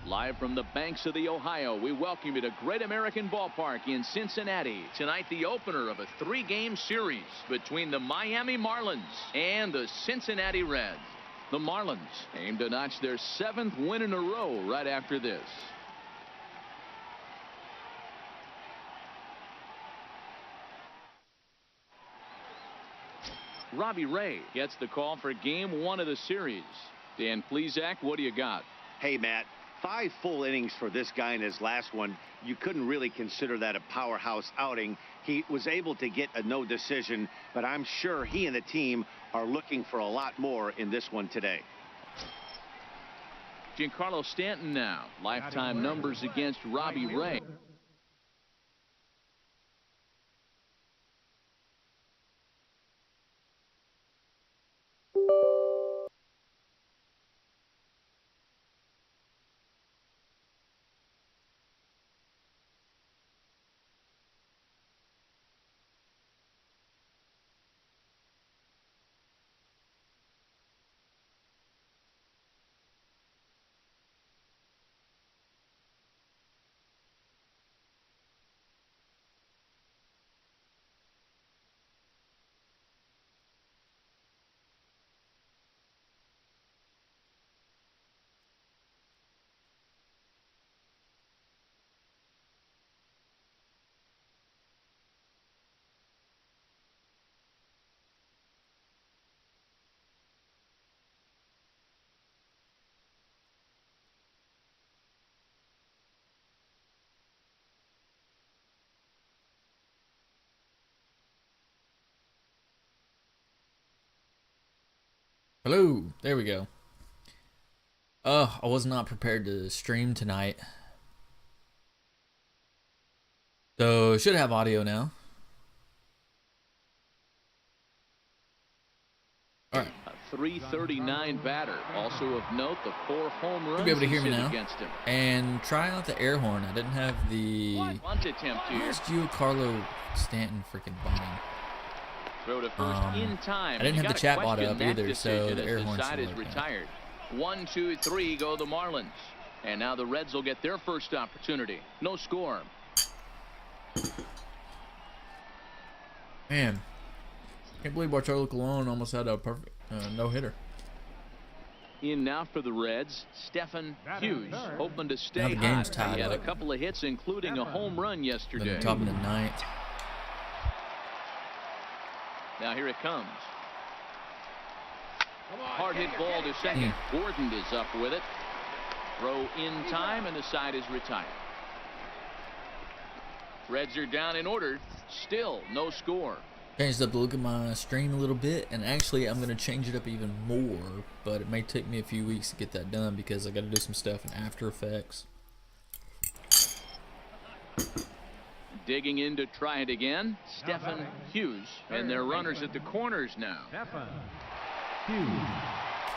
Live from the banks of the Ohio, we welcome you to Great American Ballpark in Cincinnati. Tonight, the opener of a 3-game series between the Miami Marlins and the Cincinnati Reds. The Marlins aim to notch their 7th win in a row right after this. Robbie Ray gets the call for game 1 of the series. Dan Plesac, what do you got? Hey, Matt, 5 full innings for this guy in his last one. You couldn't really consider that a powerhouse outing. He was able to get a no decision, but I'm sure he and the team are looking for a lot more in this one today. Giancarlo Stanton now. Lifetime numbers against Robbie Ray. Hello, there we go. I was not prepared to stream tonight. So, should have audio now. Alright. A .339 batter. Also of note, the 4 home runs You'll be able to hear me now. against him. And try out the air horn. I didn't have the... Bunt attempt here. Where's Giancarlo Stanton freaking bunting? Throw to first in time. I didn't have the chat bot up either, so the air horn is retired. 1, 2, 3 go the Marlins. And now the Reds will get their first opportunity. No score. Man, can't believe Bartolo Colon almost had a perfect no-hitter. In now for the Reds, Stetson Hughes, hoping to stay now the game's hot. tied He had up. a couple of hits, including a home run yesterday. Then top of the 9th. Now here it comes. Hard hit ball to second. Gordon is up with it. Throw in time, and the side is retired. Reds are down in order. Still no score. Changed up the look of my stream a little bit, and actually I'm going to change it up even more, but it may take me a few weeks to get that done because I got to do some stuff in After Effects. Digging in to try it again, Stetson Hughes, and their runners at the corners now. Ooh,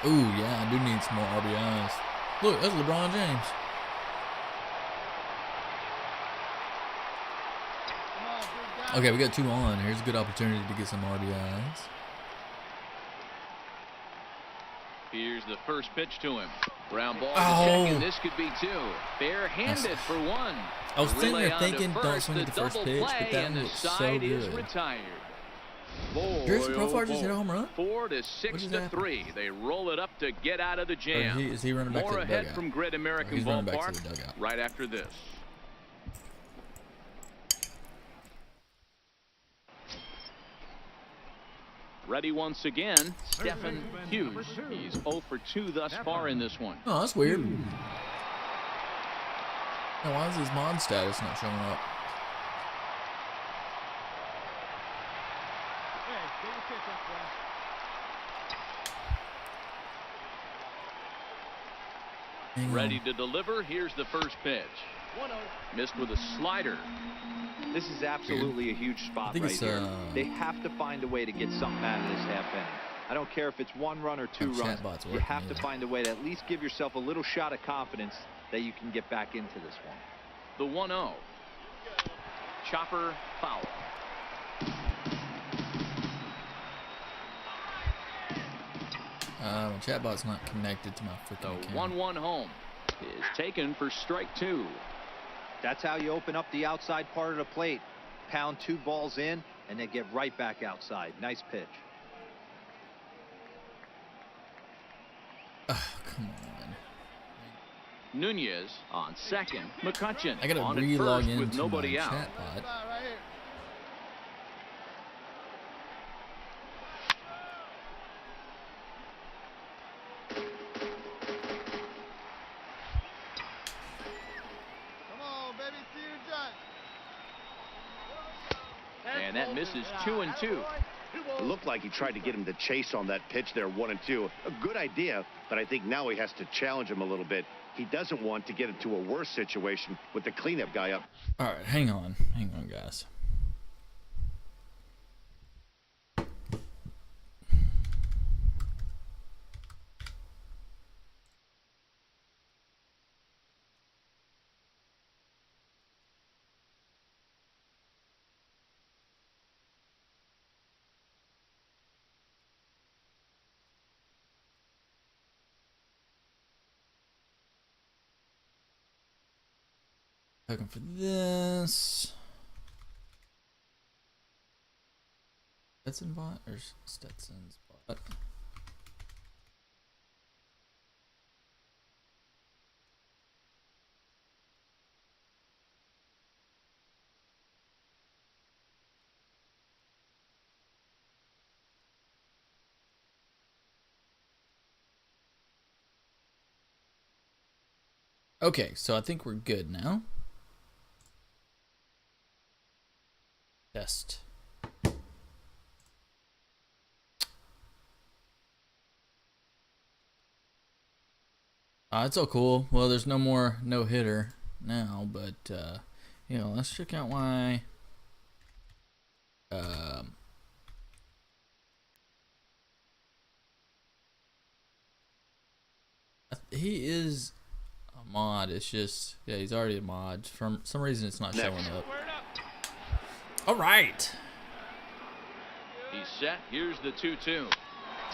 yeah, I do need some more RBIs. Look, that's LeBron James. Okay, we got 2 on. Here's a good opportunity to get some RBIs. Here's the first pitch to him. Ground ball to second. This could be 2. Bare-handed for 1. I was sitting there Relay on thinking, to don't swing at the first double pitch, play, but that and one the looks so side is good. retired. Harrison Profar just hit a home run? 4 to 6 to 3. They roll it up to get out of the jam. Is he running back More to the ahead dugout? from Great American He's running back Ballpark to the dugout. right after this. Ready once again, Stetson Hughes. He's 0 for 2 thus far in this one. Oh, that's weird. Now, why is his mod status not showing up? Ready to deliver. Here's the first pitch. Missed with a slider. This is absolutely a huge spot right here. They have to find a way to get something out of this half inning. I don't care if it's 1 run or 2 runs. You have to find a way to at least give yourself a little shot of confidence that you can get back into this one. The 1-0. Chopper foul. My chat bot's not connected to my freaking account. 1-1 home. is taken for strike 2. That's how you open up the outside part of the plate. Pound 2 balls in and then get right back outside. Nice pitch. Oh, come on. Nunez on second. McCutcheon I gotta on re-log first into with nobody my out. chat bot. And that misses 2-2. It looked like he tried to get him to chase on that pitch there, 1-2. A good idea, but I think now he has to challenge him a little bit. He doesn't want to get into a worse situation with the cleanup guy up. All right, hang on, guys. Looking for this. Stetson bot or Stetson's bot? Okay, so I think we're good now. Test. It's all cool. Well, there's no more no-hitter now, but you know, let's check out why he is a mod. It's just, yeah, he's already a mod. For some reason it's not showing up. All right. He's set. Here's the 2-2.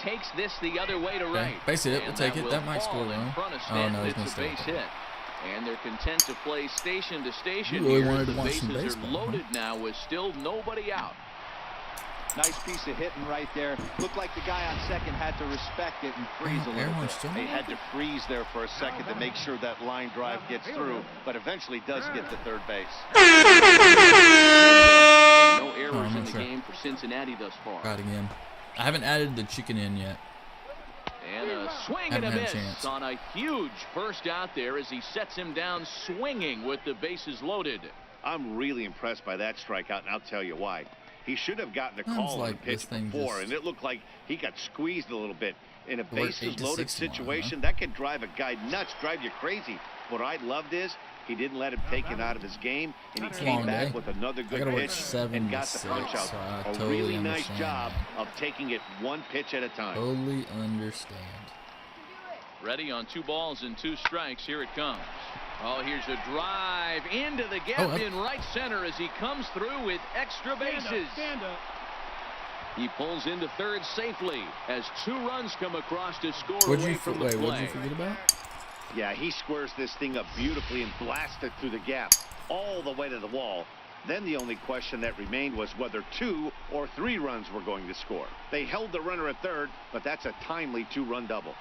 Takes this the other way to right. Base hit. We'll take it. That might score one. Oh no, he's gonna stay. Base hit. And they're content to play station to station. You really here. wanted to The watch some bases baseball, are loaded now with still nobody out. Nice piece of hitting right there. Looked like the guy on second had to respect it and freeze a little bit. They had to freeze there for a second to make sure that line drive gets through, but eventually does get to third base. No errors in the game for Cincinnati thus far. Try it again. I haven't added the chicken in yet. And a swing and a miss on a huge first out there as he sets him down swinging with the bases loaded. I'm really impressed by that strikeout, and I'll tell you why. He should have gotten a call on the pitch before, and it looked like he got squeezed a little bit. In a bases-loaded situation, that can drive a guy nuts, drive you crazy. What I loved is he didn't let him take it out of his game, and he came back with another good pitch and got the punch out. A really nice job of taking it one pitch at a time. Totally understand. Ready on 2 balls and 2 strikes. Here it comes. Oh, here's a drive into the gap in right center as he comes through with extra bases. Stand up. He pulls into third safely as 2 runs come across to score What'd away you from the play. What'd you forget about? Yeah, he squares this thing up beautifully and blasts it through the gap all the way to the wall. Then the only question that remained was whether 2 or 3 runs were going to score. They held the runner at third, but that's a timely 2-run double.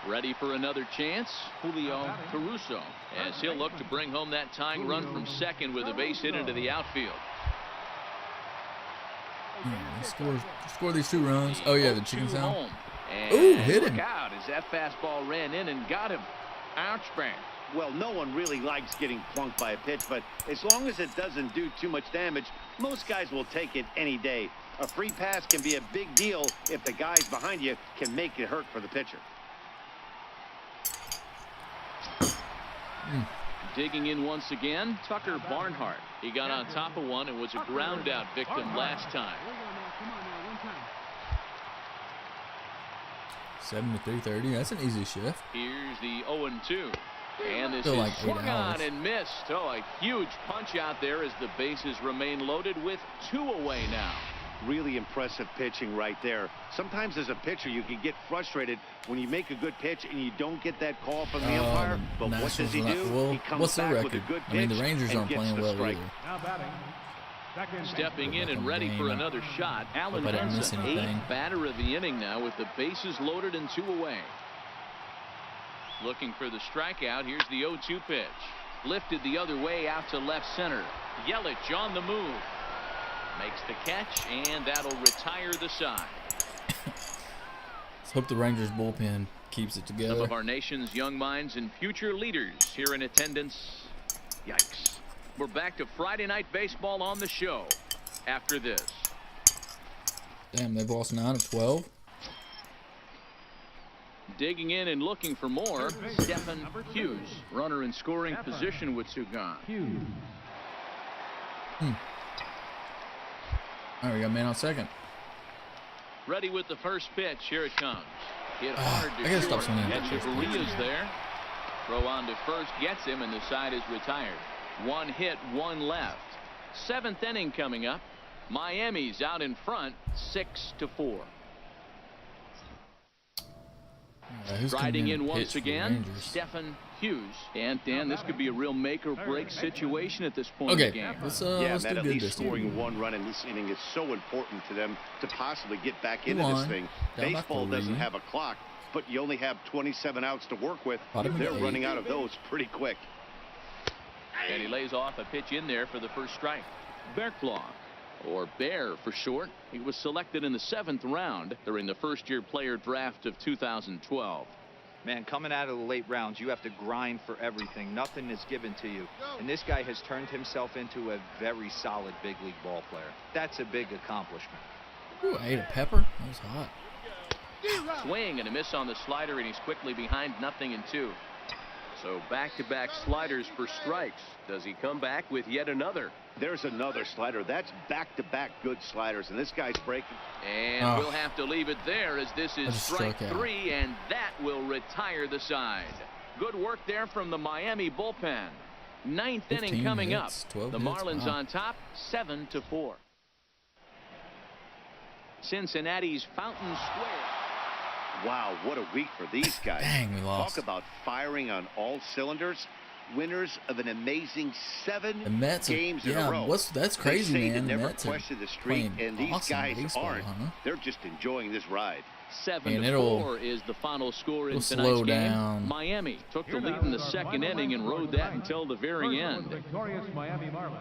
Ready for another chance, Julio Caruso, as he'll look to bring home that tying run from second with a base hit into the outfield. Score these 2 runs. Oh yeah, the chicken sound. Ooh, hit him. Look out as that fastball ran in and got him. Ouch, bang. Well, no one really likes getting plunked by a pitch, but as long as it doesn't do too much damage, most guys will take it any day. A free pass can be a big deal if the guys behind you can make it hurt for the pitcher. Digging in once again, Tucker Barnhart. He got on top of one and was a ground out victim last time. 7 to 330. That's an easy shift. Here's the 0-2. And this Still is like 8 swung hours. on and missed. Oh, a huge punch out there as the bases remain loaded with 2 away now. Really impressive pitching right there. Sometimes as a pitcher, you can get frustrated when you make a good pitch and you don't get that call from the umpire. But what does he do? Well, he comes what's their back record? with a good pitch. I mean, the Rangers aren't playing well either. Now batting. Stepping in and ready for another shot, Alan Henson, 8th batter of the inning now with the bases loaded and 2 away. Looking for the strikeout. Here's the 0-2 pitch. Lifted the other way out to left center. Yelich on the move. Makes the catch, and that'll retire the side. Let's hope the Rangers bullpen keeps it together. Some of our nation's young minds and future leaders here in attendance. Yikes. We're back to Friday night baseball on the show after this. Damn, they've lost 9 of 12. Digging in and looking for more, Stetson Hughes. Runner in scoring position with Sugan. All right, we got a man on second. Ready with the first pitch. Here it comes. Hit hard to I gotta stop swinging. Echeverria's there. Throw on to first gets him, and the side is retired. 1 hit, 1 left. 7th inning coming up. Miami's out in front, 6-4. Riding in once again, Stetson Hughes. And Dan, this could be a real make or break situation at this point in the game. Let's Matt, at least scoring 1 run in this inning is so important to them to possibly get back into this thing. Baseball doesn't have a clock, but you only have 27 outs to work with. They're running out of those pretty quick. And he lays off a pitch in there for the first strike. Berkloff, or Bear for short. He was selected in the 7th round during the first-year player draft of 2012. Man, coming out of the late rounds, you have to grind for everything. Nothing is given to you. And this guy has turned himself into a very solid big league ball player. That's a big accomplishment. Ooh, I ate a pepper. That was hot. Swing and a miss on the slider, and he's quickly behind 0-2. So back-to-back sliders for strikes. Does he come back with yet another? There's another slider. That's back-to-back good sliders, and this guy's breaking. And we'll have to leave it there as this is strike 3, and that will retire the side. Good work there from the Miami bullpen. 9th inning coming up. The Marlins on top, 7-4. Cincinnati's Fountain Square. Wow, what a week for these guys. Dang, we lost. Talk about firing on all cylinders. Winners of an amazing 7 games in a row. That's crazy, they say man. They never question the streak, and these guys aren't. They're just enjoying this ride. 7-4 is the final score in tonight's game. Miami took the lead in the 2nd inning and rode that until the very end. Victorious Miami Marlins.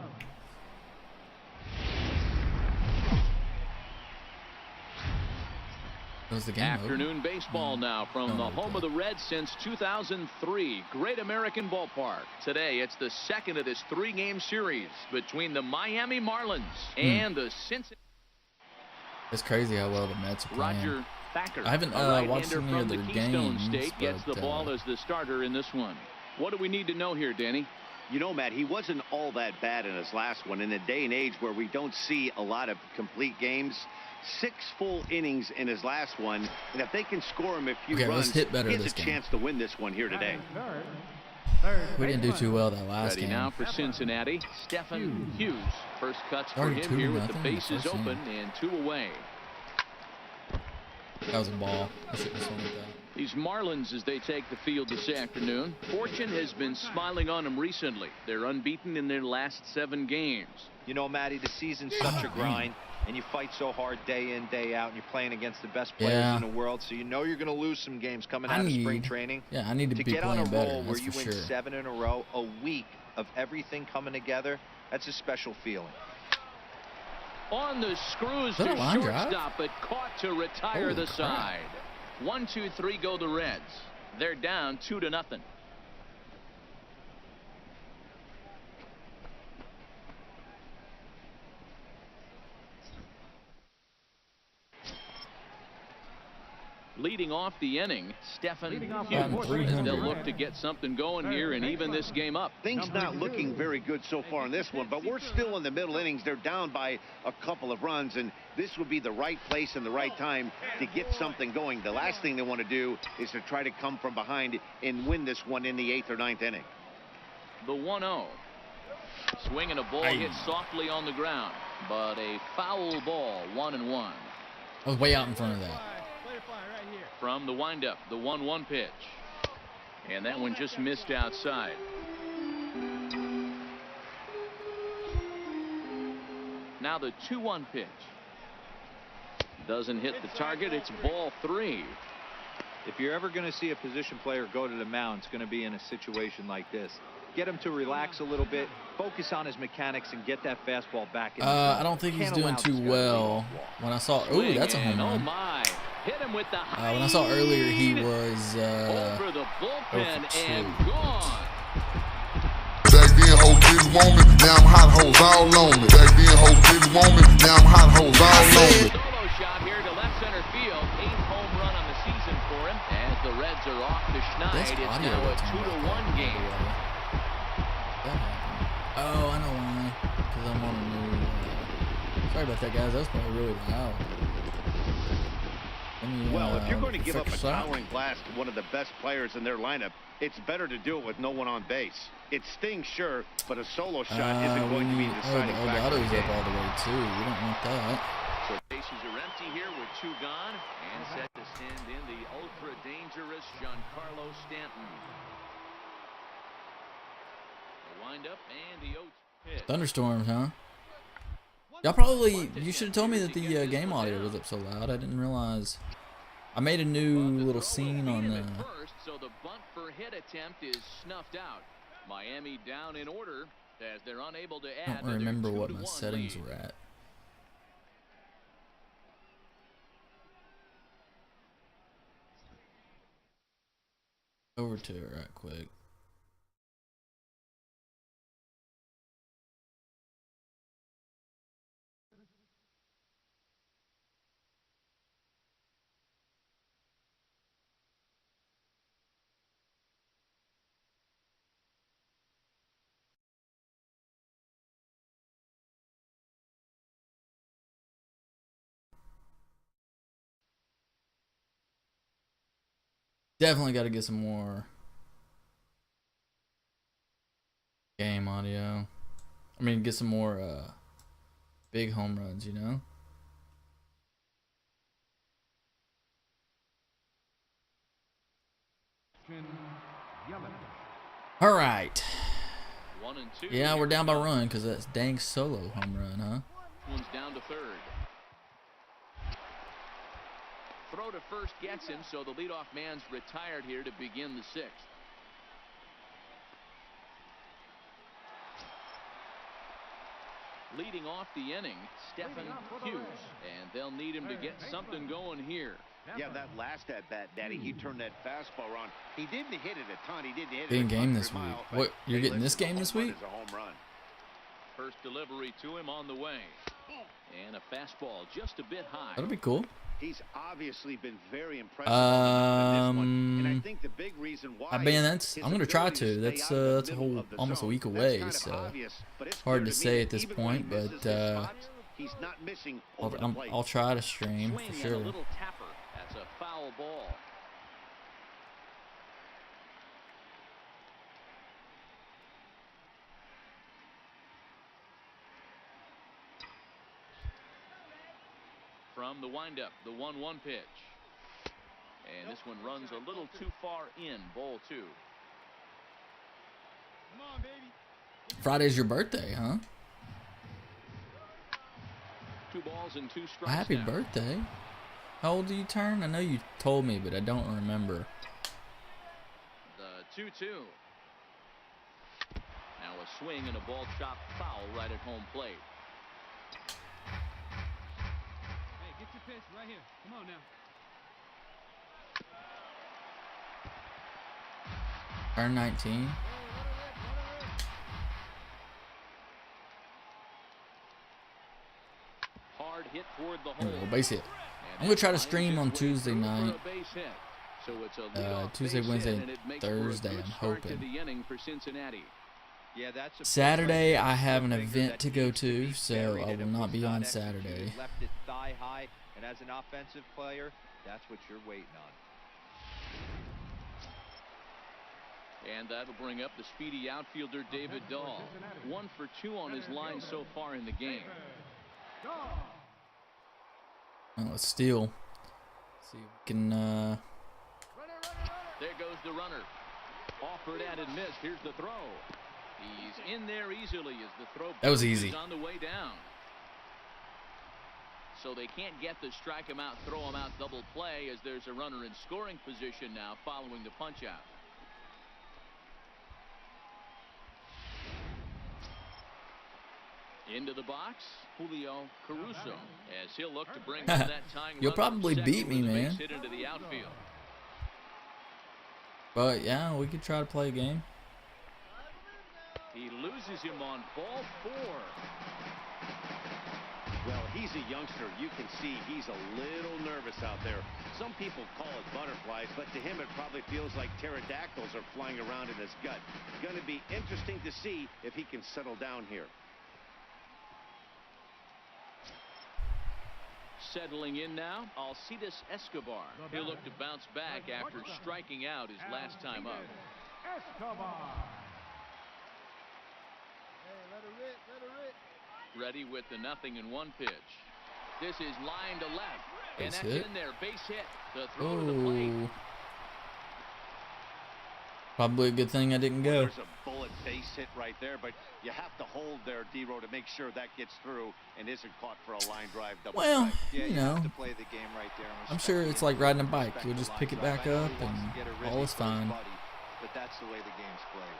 Afternoon baseball now from the home of the Reds since 2003, Great American Ballpark. Today it's the 2nd of this 3-game series between the Miami Marlins and the Cincinnati. It's crazy how well the Mets are playing. Roger Thacker, I haven't watched any of their games, State gets the ball as the starter in this one. What do we need to know here, Danny? You know, Matt, he wasn't all that bad in his last one. In a day and age where we don't see a lot of complete games, 6 full innings in his last one, and if they can score him a few runs, he has a chance to win this one here today. We didn't do too well that last game. Ready now for Cincinnati, Stetson Hughes. First cuts for him here with the bases open and 2 away. That was a ball. I shouldn't have swung at that. These Marlins, as they take the field this afternoon, fortune has been smiling on them recently. They're unbeaten in their last 7 games. You know, Matty, the season's such a grind, and you fight so hard day in, day out, and you're playing against the best players in the world, so you know you're going to lose some games coming out of spring training. Yeah, I need to be get on playing a better, roll where you for win 7 in a row, a week of everything coming together, that's a special feeling. On the screws to shortstop, but caught to retire the side. 1-2-3 go the Reds. They're down 2-0. Leading off the inning, Stetson Hughes. They'll look to get something going here and even this game up. Things not looking very good so far in this one, but we're still in the middle innings. They're down by a couple of runs, and this would be the right place and the right time to get something going. The last thing they want to do is to try to come from behind and win this one in the 8th or 9th inning. The 1-0. Swinging a ball hit softly on the ground. But a foul ball, 1-1. I was way out in front of that. From the windup, the 1-1 pitch. And that one just missed outside. Now the 2-1 pitch. Doesn't hit the target. It's ball 3. If you're ever going to see a position player go to the mound, it's going to be in a situation like this. Get him to relax a little bit, focus on his mechanics, and get that fastball back in the zone. I don't think he's doing too well. When I saw, oh, that's a home run. Oh my. Hit him with the when I saw earlier, he was over the bullpen and gone. Back then, hoes didn't want me. Now I'm hot hoes all on me. Back then, hoes didn't want me. Now I'm hot hoes all on me. Solo shot here to left center field. 8th home run on the season for him. As the Reds are off to Schneid, it's now a 2-1 game. Oh, I know why. Because I'm on a new. Sorry about that, guys. That was probably really loud. Well, if you're going to give up a towering blast to one of the best players in their lineup, it's better to do it with no one on base. It stings, sure, but a solo shot isn't going to be the deciding factor. The auto's up all the way, too. We don't want that. So bases are empty here with 2 gone. And set to stand in the ultra-dangerous Giancarlo Stanton. The windup and the 0 pitch. Thunderstorms, huh? Y'all probably, you should have told me that the game audio was up so loud. I didn't realize. I made a new little scene on so the bunt for hit attempt is snuffed out. Miami down in order as they're unable to add. I don't remember what my settings were at. Over to it right quick. Definitely got to get some more game audio. I mean, get some more big home runs, you know? All right. 1 and 2. Yeah, we're down by run because that's dang solo home run, huh? One's down to third. Throw to first gets him, so the leadoff man's retired here to begin the 6th. Leading off the inning, Stetson Hughes, and they'll need him to get something going here. Yeah, that last at bat, Daddy, he turned that fastball on. He didn't hit it a ton. He didn't hit it. Big game this week. What, you're getting this game this week? First delivery to him on the way. And a fastball just a bit high. That'll be cool. He's obviously been very impressive on this one. And I think the big reason why I'm gonna try to. That's a whole almost a week away, so hard to say at this point, but he's not missing I'll try to stream for sure. That's a foul ball. From the windup, the 1-1 pitch. And this one runs a little too far in, ball 2. Come on, baby. Friday's your birthday, huh? 2 balls and 2 strikes. Happy birthday. How old do you turn? I know you told me, but I don't remember. The 2-2. Now a swing and a ball chopped foul right at home plate. Get your pitch right here. Come on now. Turn 19. Hard hit toward the hole. Base hit. I'm gonna try to stream on Tuesday night. Tuesday, Wednesday, and Thursday. I'm hoping. Yeah, that's Saturday, I have an event to go to, so I will not be on Saturday. Left it thigh high, and as an offensive player, that's what you're waiting on. And that'll bring up the speedy outfielder David Dahl. 1 for 2 on his line so far in the game. Oh, let's steal. See if we can. There goes the runner. Offered at and missed. Here's the throw. He's in there easily as the throw. That was easy. On the way down. So they can't get the strike him out, throw him out double play as there's a runner in scoring position now following the punch out. Into the box, Julio Caruso, as he'll look to bring home that tying You'll run probably beat me, man. hit into the outfield. But yeah, we could try to play a game. He loses him on ball 4. Well, he's a youngster. You can see he's a little nervous out there. Some people call it butterflies, but to him it probably feels like pterodactyls are flying around in his gut. Going to be interesting to see if he can settle down here. Settling in now, Alcides Escobar. He'll look to bounce back after striking out his last time up. Ready with the 0-1 pitch. This is line to left. And that's in there. Base hit. The throw to the plate. Probably a good thing I didn't go. There's a bullet base hit right there, but you have to hold there, D-Row, to make sure that gets through and isn't caught for a line drive double. Well, yeah, you know, have to play the game right there. I'm sure it's like riding a bike. You'll just pick it back up and all is fine. But that's the way the game's played.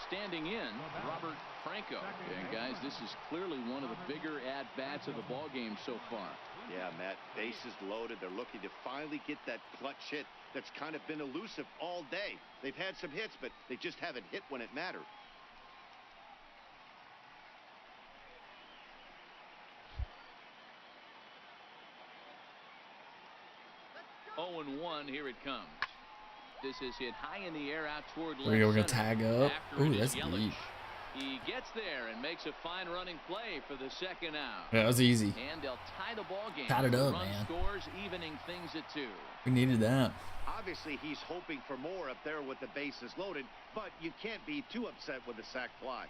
Standing in, Robert Franco. And guys, this is clearly one of the bigger at-bats of the ball game so far. Yeah, Matt, bases loaded. They're looking to finally get that clutch hit that's kind of been elusive all day. They've had some hits, but they just haven't hit when it mattered. Oh, and 1, here it comes. This is hit high in the air out toward left. We're going to tag up. Ooh, that's deep. He gets there and makes a fine running play for the second out. Yeah, that was easy. And they'll tie the ball game. Tied it up, Run man. Scores, evening things at 2. We needed that. Obviously, he's hoping for more up there with the bases loaded, but you can't be too upset with a sac fly.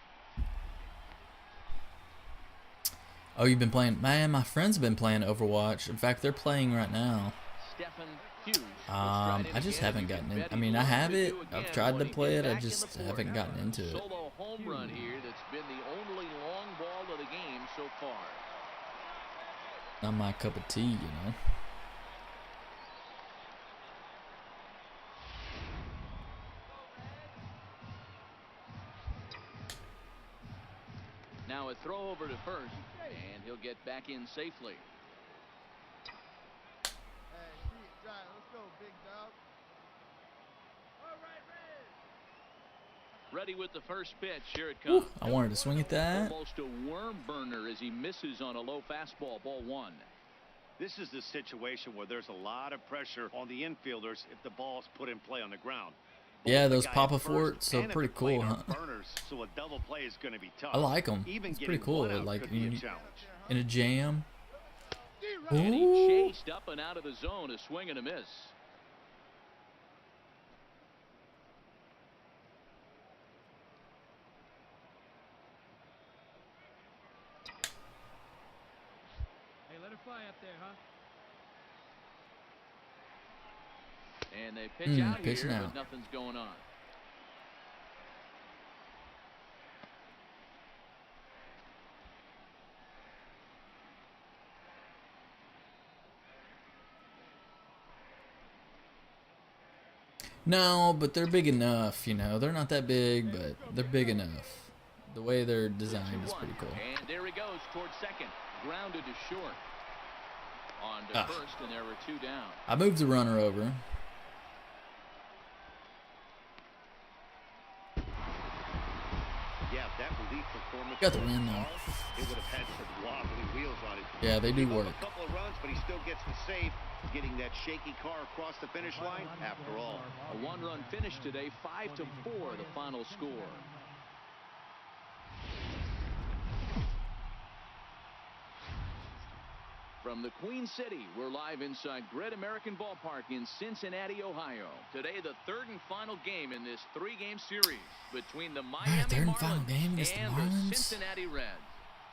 Oh, you've been playing? Man, my friends have been playing Overwatch. In fact, they're playing right now. Stetson Hughes. I just haven't gotten in. I mean, I have it. I've tried to play it. I just haven't gotten into it. Solo home run here. That's been the only long ball of the game so far. Not my cup of tea, you know. Now a throw over to first, and he'll get back in safely. Let's go, big dog. All right, Ready with the first pitch. Here it comes. Ooh, I wanted to swing at that. Almost a worm burner as he misses on a low fastball. Ball 1. This is the situation where there's a lot of pressure on the infielders if the ball's put in play on the ground. Yeah, those Papa Forts are pretty cool, huh? Burners, so a double play is going to be tough. I like them. It's pretty cool. Like in a jam. And he chased up and out of the zone, a swing and a miss. Hey, let it fly up there, huh? And they pitch out pitching here, out. but nothing's going on. No, but they're big enough, you know. They're not that big, but they're big enough. The way they're designed is pretty cool. And there he goes towards second. Grounded to short. On to first, and there were 2 down. I moved the runner over. Yeah, that relief performance. Got the win, though. It would have had some wobbly wheels on it. Yeah, they do work. A couple of runs, but he still gets the save, getting that shaky car across the finish line after all. A 1-run finish today, 5-4 the final score. From the Queen City, we're live inside Great American Ballpark in Cincinnati, Ohio. Today, the 3rd and final game in this 3-game series between the Miami Marlins and the Cincinnati Reds.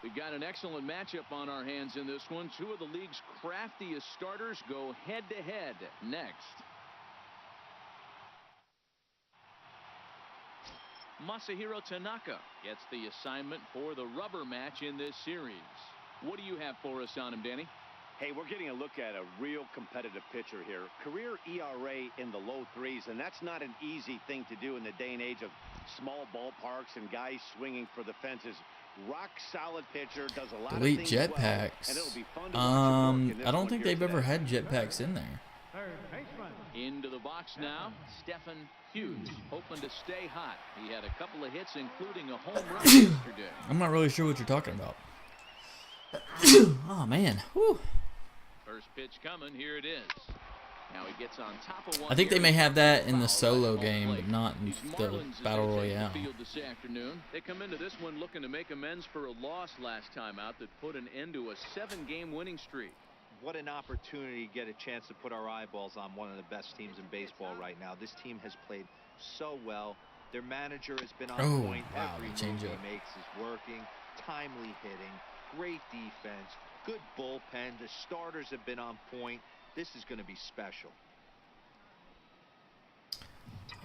We've got an excellent matchup on our hands in this one. Two of the league's craftiest starters go head-to-head next. Masahiro Tanaka gets the assignment for the rubber match in this series. What do you have for us on him, Danny? Hey, we're getting a look at a real competitive pitcher here. Career ERA in the low 3s, and that's not an easy thing to do in the day and age of small ballparks and guys swinging for the fences. Rock solid pitcher, does a lot of things jetpacks. Well, and it'll be fun to watch him work. I don't think they've ever had jetpacks in there. Into the box now, Stetson Hughes, hoping to stay hot. He had a couple of hits, including a home run yesterday. I'm not really sure what you're talking about. Oh man. Whew. First pitch coming, here it is. Now he gets on top of one. I think they may have that in the solo game, but not in the Battle Royale. This afternoon. They come into this one looking to make amends for a loss last time out that put an end to a 7-game winning streak. What an opportunity to get a chance to put our eyeballs on one of the best teams in baseball right now. This team has played so well. Their manager has been on point. Wow, Every move he makes is working. Timely hitting. Great defense. Good bullpen. The starters have been on point. This is going to be special.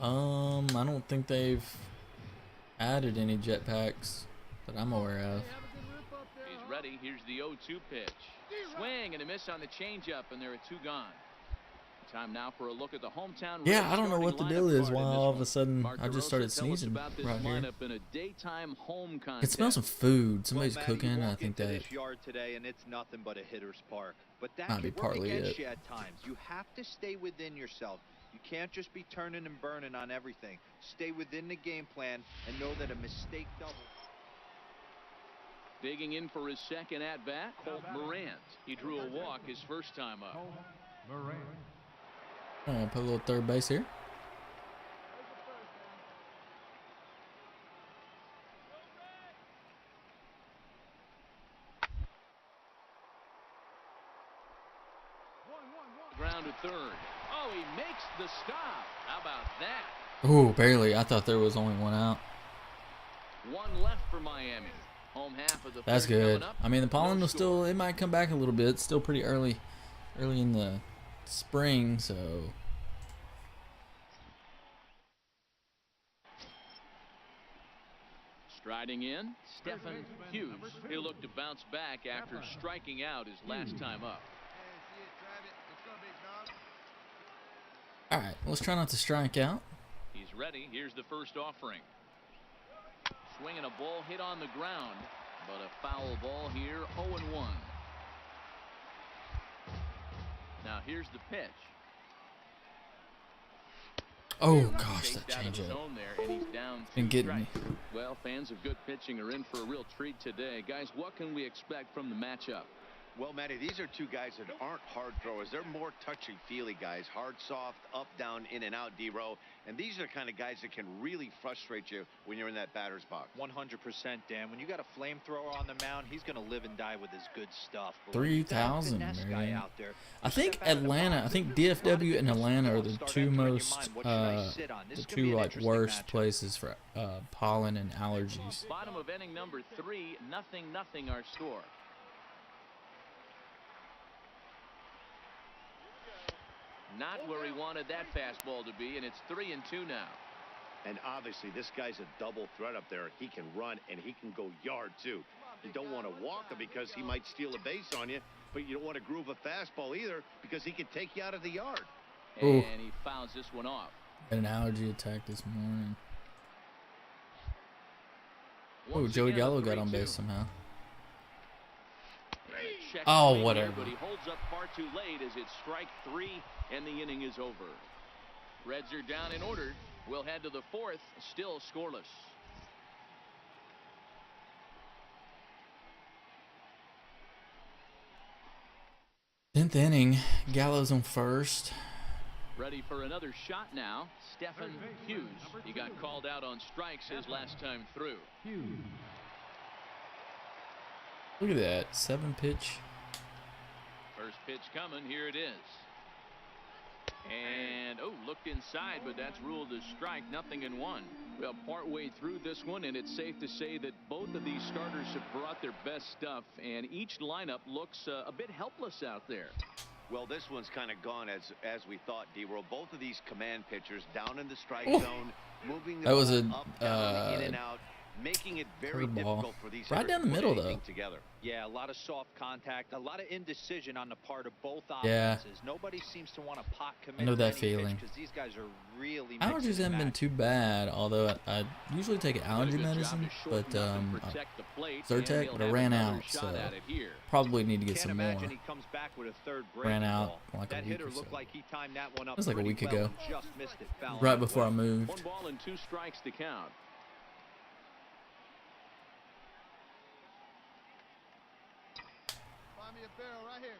I don't think they've added any jetpacks that I'm aware of. He's ready. Here's the 0-2 pitch. Swing and a miss on the changeup, and there are 2 gone. Time now for a look at the hometown. Yeah, I don't know what the deal is. Why all of a sudden I just started sneezing right here. In a daytime home it smells of food. Somebody's cooking. I think that this yard today, and it's nothing but a hitter's park. But that might be partly it. At times, you have to stay within yourself. You can't just be turning and burning on everything. Stay within the game plan and know that a mistake double. Digging in for his second at-bat, Colt Morant. He drew a walk his first time up. Put a little third base here. Ground to third. Oh, he makes the stop. How about that? Oh, barely. I thought there was only one out. One left for Miami. Home half of the That's good. I mean, the pollen will still, it might come back a little bit. It's still pretty early in the spring, so. Striding in, Stetson Hughes. He'll look to bounce back after striking out his last time up. All right, let's try not to strike out. He's ready. Here's the first offering. Swinging a ball hit on the ground, but a foul ball here, 0-1. Now here's the pitch. Oh gosh, that changeup. Been getting me. Well, fans of good pitching are in for a real treat today. Guys, what can we expect from the matchup? Well, Matty, these are two guys that aren't hard throwers. They're more touchy-feely guys. Hard, soft, up, down, in and out, D-row. And these are the kind of guys that can really frustrate you when you're in that batter's box. 100%, Dan. When you got a flamethrower on the mound, he's going to live and die with his good stuff. 3,000, man. I think Atlanta, I think DFW and Atlanta are the two most, the two like worst places for pollen and allergies. Bottom of inning number 3, 0-0 our score. Not where he wanted that fastball to be, and it's 3-2 now. And obviously, this guy's a double threat up there. He can run, and he can go yard, too. You don't want to walk him because he might steal a base on you, but you don't want to groove a fastball either because he can take you out of the yard. And he fouls this one off. Had an allergy attack this morning. Oh, Joey Gallo got on base somehow. Oh, whatever. But he holds up far too late as it's strike 3 and the inning is over. Reds are down in order. We'll head to the 4th, still scoreless. 10th inning, Gallo's on first. Ready for another shot now. Stetson Hughes. He got called out on strikes his last time through. Look at that, 7-pitch. First pitch coming, here it is. And, looked inside, but that's ruled as strike, 0-1. Well, partway through this one, and it's safe to say that both of these starters have brought their best stuff, and each lineup looks a bit helpless out there. Well, this one's kind of gone as we thought, D-Roll. Both of these command pitchers down in the strike zone, moving the that was ball up, down, in and out, making it very difficult for these right down the middle, though. Together. Yeah, a lot of soft contact, a lot of indecision on the part of both Yeah. offenses. Nobody seems to want to pot commit. I know that feeling. Because these guys are really allergies haven't been too bad, although I usually take allergy medicine, but Zyrtec, but I ran out, so probably need to get some more. He comes back with a third ran out like that a week hitter or so. looked like he timed that one up. It was like a week ago, just missed it, right before I moved. 1 ball and 2 strikes to count. Find me a barrel right here.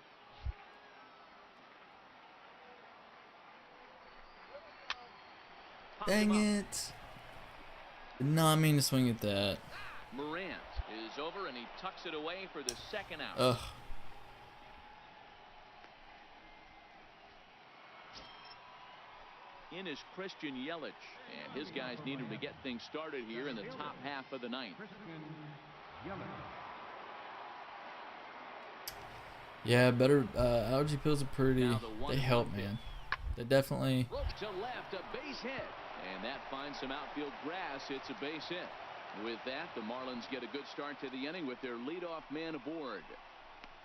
Dang it. Did not mean to swing at that. Morant is over, and he tucks it away for the second out. Ugh. In is Christian Yelich, and his guys need him to get things started here in the top half of the ninth. Yeah, better allergy pills are pretty. They help, man. They definitely. Rope to left, a base hit, and that finds some outfield grass. It's a base hit. With that, the Marlins get a good start to the inning with their leadoff man aboard.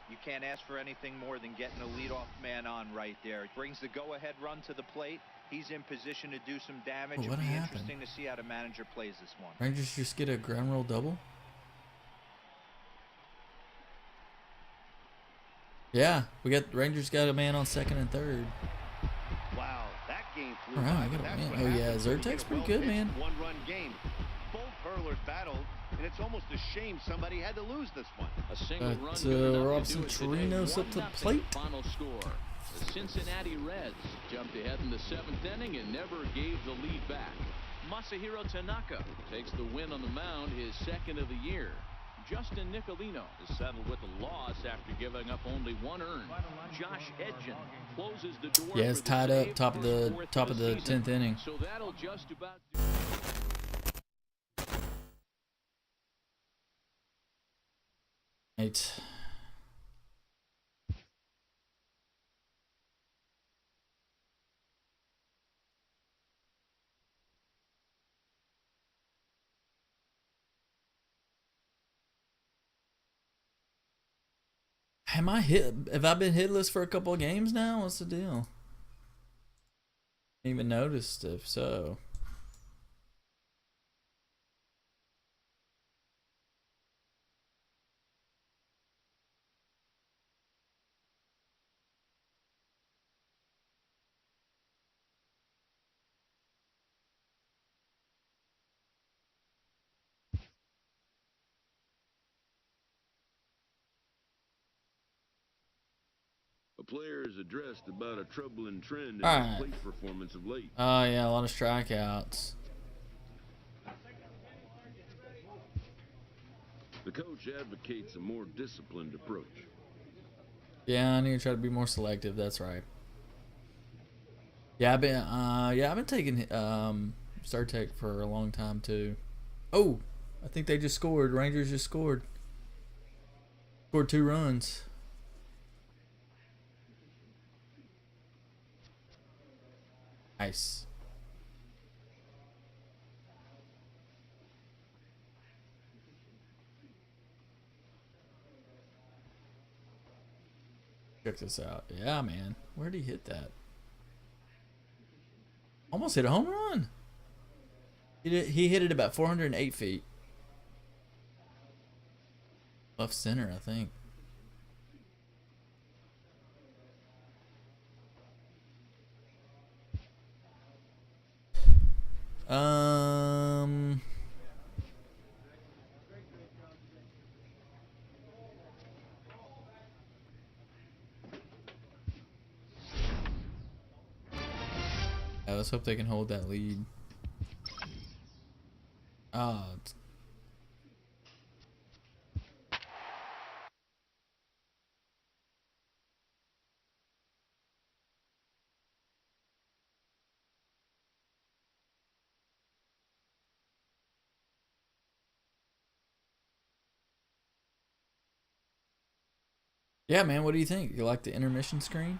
You can't ask for anything more than getting a leadoff man on right there. It brings the go-ahead run to the plate. He's in position to do some damage. Oh, It'll be happened? interesting to see how the manager plays this one. Rangers just get a ground roll double? Yeah, Rangers got a man on second and third. Wow, that game flew All right, by, I got but a that's man. what Oh, yeah, happens when you Zyrtec's get a pretty good, man. well-pitched one-run game. Both hurlers battled, and it's almost a shame somebody had to lose this one. A single run But good enough Robson to do it today. Chirinos up to the 1-0 plate. Final score. The Cincinnati Reds jumped ahead in the 7th inning and never gave the lead back. Masahiro Tanaka takes the win on the mound, his second of the year. Justin Nicolino is settled with a loss after giving up only 1 earned. Josh Edgen closes the door. Yeah, it's tied up top of the 10th inning. So that'll just about Right. Have I been hitless for a couple of games now? What's the deal? Didn't even noticed if so. A player is addressed about a troubling trend in All his right. plate performance of late. Oh yeah, a lot of strikeouts. The coach advocates a more disciplined approach. Yeah, I need to try to be more selective. That's right. Yeah, I've been taking Zyrtec for a long time too. Oh, I think they just scored. Rangers just scored. Scored 2 runs. Nice. Check this out. Yeah, man. Where'd he hit that? Almost hit a home run. He hit it about 408 feet. Left center, I think. Yeah, let's hope they can hold that lead. It's Yeah, man, what do you think? You like the intermission screen?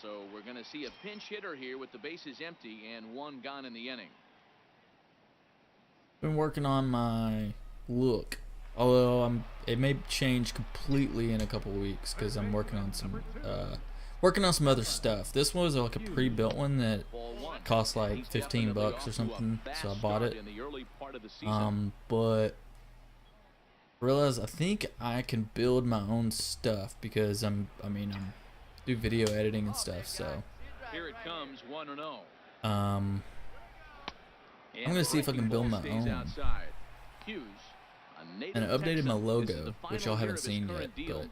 So we're going to see a pinch hitter here with the bases empty and one gone in the inning. Been working on my look, although it may change completely in a couple weeks because I'm working on some other stuff. This was like a pre-built one that cost like $15 or something, so I bought it. But realize I think I can build my own stuff because I do video editing and stuff. So here it comes, 1-0. I'm gonna see if I can build my own. And I updated my logo, which y'all haven't seen yet, but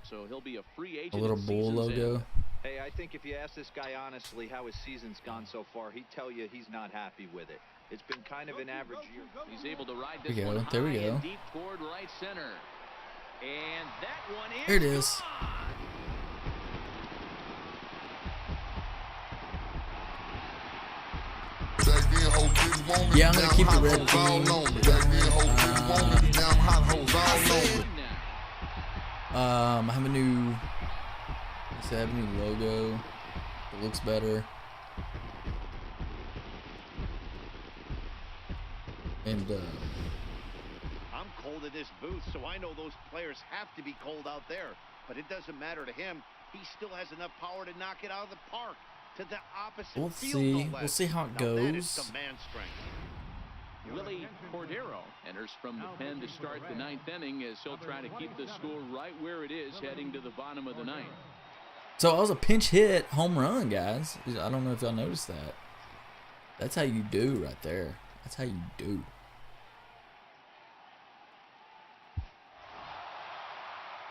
a little bull logo. Hey, I think if you ask this guy honestly how his season's gone so far, he'd tell you he's not happy with it. It's been kind of an average year. He's able to ride this one there we go. Deep toward right center. And that one is there it is. Yeah, I'm gonna keep the red theme. I have a new logo. It looks better. And I'm cold in this booth, so I know those players have to be cold out there. But it doesn't matter to him. He still has enough power to knock it out of the park. To the opposite field, we'll see how it goes. That is some man strength. Willie Cordero enters from the pen to start the ninth inning as he'll try to keep the score right where it is heading to the bottom of the ninth. So I was a pinch hit home run, guys. I don't know if y'all noticed that. That's how you do right there. That's how you do.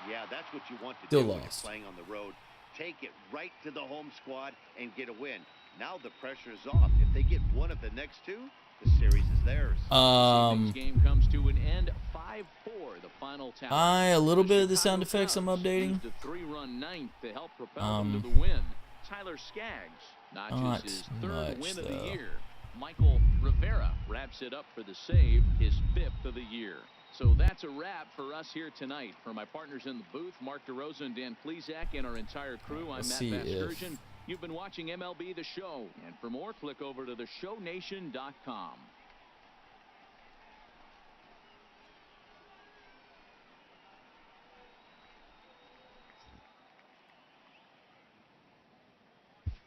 Yeah, that's what you want to Still do when lost. you're playing on the road. Take it right to the home squad and get a win. Now the pressure is off. If they get one of the next two, the series is theirs. This game comes to an end 5-4, the final tally. A little bit of the sound effects I'm updating. The 3-run ninth to help propel them to the win. Tyler Skaggs notches his third win of the year. Michael Rivera wraps it up for the save, his 5th of the year. So that's a wrap for us here tonight. For my partners in the booth, Mark DeRosa and Dan Plesac, and our entire crew, I'm Matt Vasgersian. You've been watching MLB The Show. And for more, click over to theshownation.com.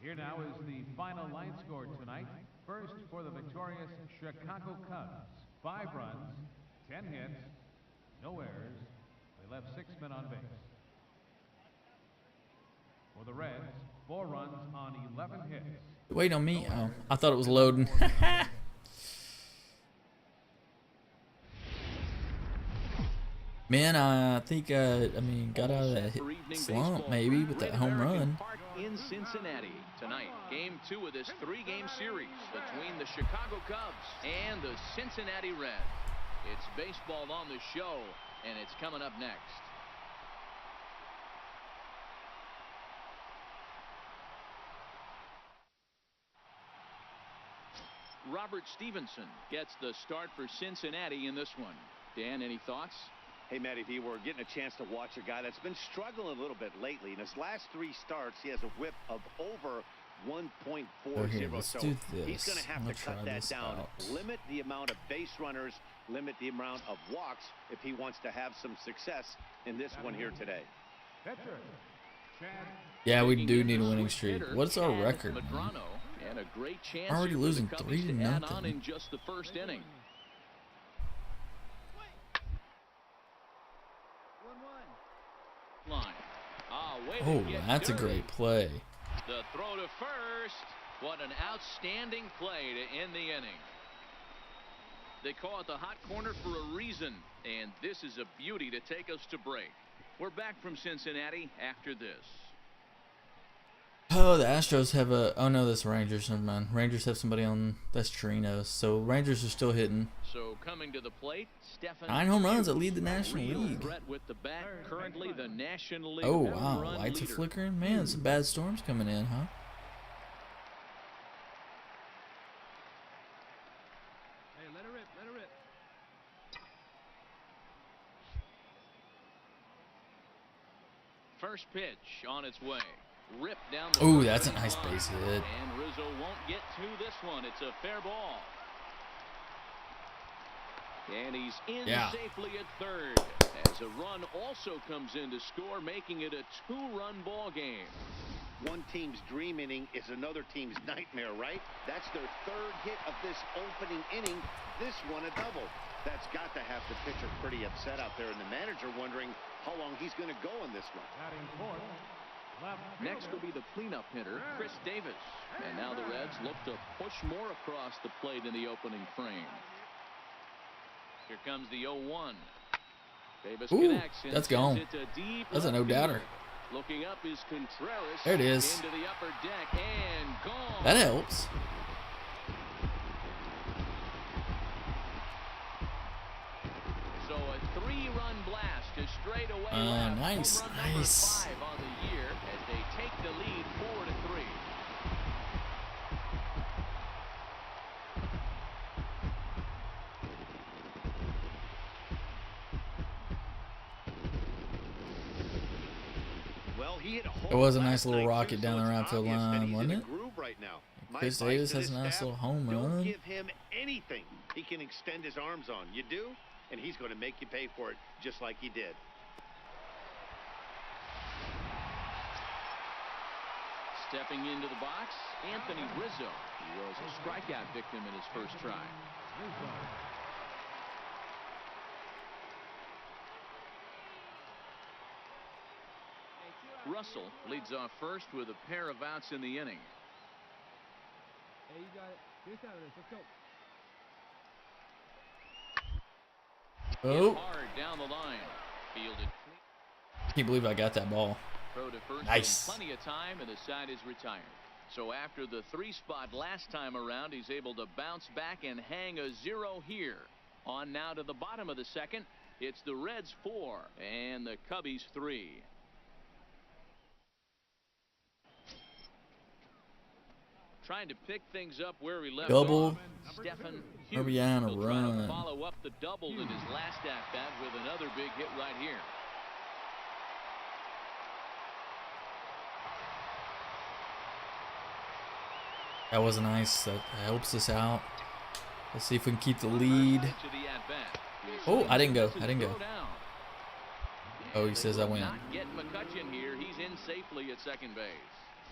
Here now is the final line score tonight. First for the victorious Chicago Cubs. 5 runs, 10 hits, no errors. They left 6 men on base. For the Reds, 4 runs on 11 hits. Wait on me. Oh, I thought it was loading. Man, I think got out of that slump maybe with that home run. In Cincinnati tonight, game 2 of this 3-game series between the Chicago Cubs and the Cincinnati Reds. It's baseball on the show, and it's coming up next. Robert Stevenson gets the start for Cincinnati in this one. Dan, any thoughts? Hey, Matty V, we're getting a chance to watch a guy that's been struggling a little bit lately. In his last 3 starts, he has a whip of over 1.40. Let's so do this. he's going to have to cut that down. Limit the amount of base runners, limit the amount of walks if he wants to have some success in this one here today. Yeah, we do need a winning streak. What's our record? And a great chance already losing 3-0 in just the first inning. Oh, that's a great play. The throw to first. What an outstanding play to end the inning. They call it the hot corner for a reason, and this is a beauty to take us to break. We're back from Cincinnati after this. Oh, the Astros have a... Oh, no, that's Rangers. Never mind. Rangers have somebody on... That's Chirinos. So, Rangers are still hitting. So, coming to the plate, Stetson 9 home runs that lead the National League. With the bat, currently the National League. Oh, wow. Lights are flickering? Man, some bad storms coming in, huh? Hey, let her rip. First pitch on its way. Ripped down the Oh, that's a nice base hit. And Rizzo won't get to this one. It's a fair ball. And he's in safely at third. As a run also comes in to score, making it a 2-run ball game. One team's dream inning is another team's nightmare, right? That's their third hit of this opening inning. This one a double. That's got to have the pitcher pretty upset out there, and the manager wondering how long he's going to go in this one. Next will be the cleanup hitter, Chris Davis. And now the Reds look to push more across the plate in the opening frame. Here comes the 0-1. Davis connects. That's gone. That's a no-doubter. Looking up is Contreras. There it is. Into the upper deck and gone. That helps. So a 3-run blast to straightaway. Nice, nice. 5 on the year as they take the lead 4-3. It was a nice little rocket down the right field line, wasn't it? Chris Davis has a nice little home run. Don't give him anything he can extend his arms on. You do, and he's going to make you pay for it just like he did. Stepping into the box, Anthony Rizzo. He was a strikeout victim in his first try. Russell leads off first with a pair of outs in the inning. Hey, you got it. Get out of this. Let's go. Oh. Hard down the line. Fielded. Can't believe I got that ball. Throw to first. Nice. Plenty of time, and the side is retired. So after the 3 spot last time around, he's able to bounce back and hang a 0 here. On now to the bottom of the second. It's the Reds 4 and the Cubbies 3. Trying to pick things up where we left Double. off. Stetson Hughes RBI on a will try to run. follow up the double in his last at bat with another big hit right here. That was nice. That helps us out. Let's see if we can keep the lead. Oh, I didn't go. I didn't go. Oh, he says I win. Not get McCutcheon here. He's in safely at second base.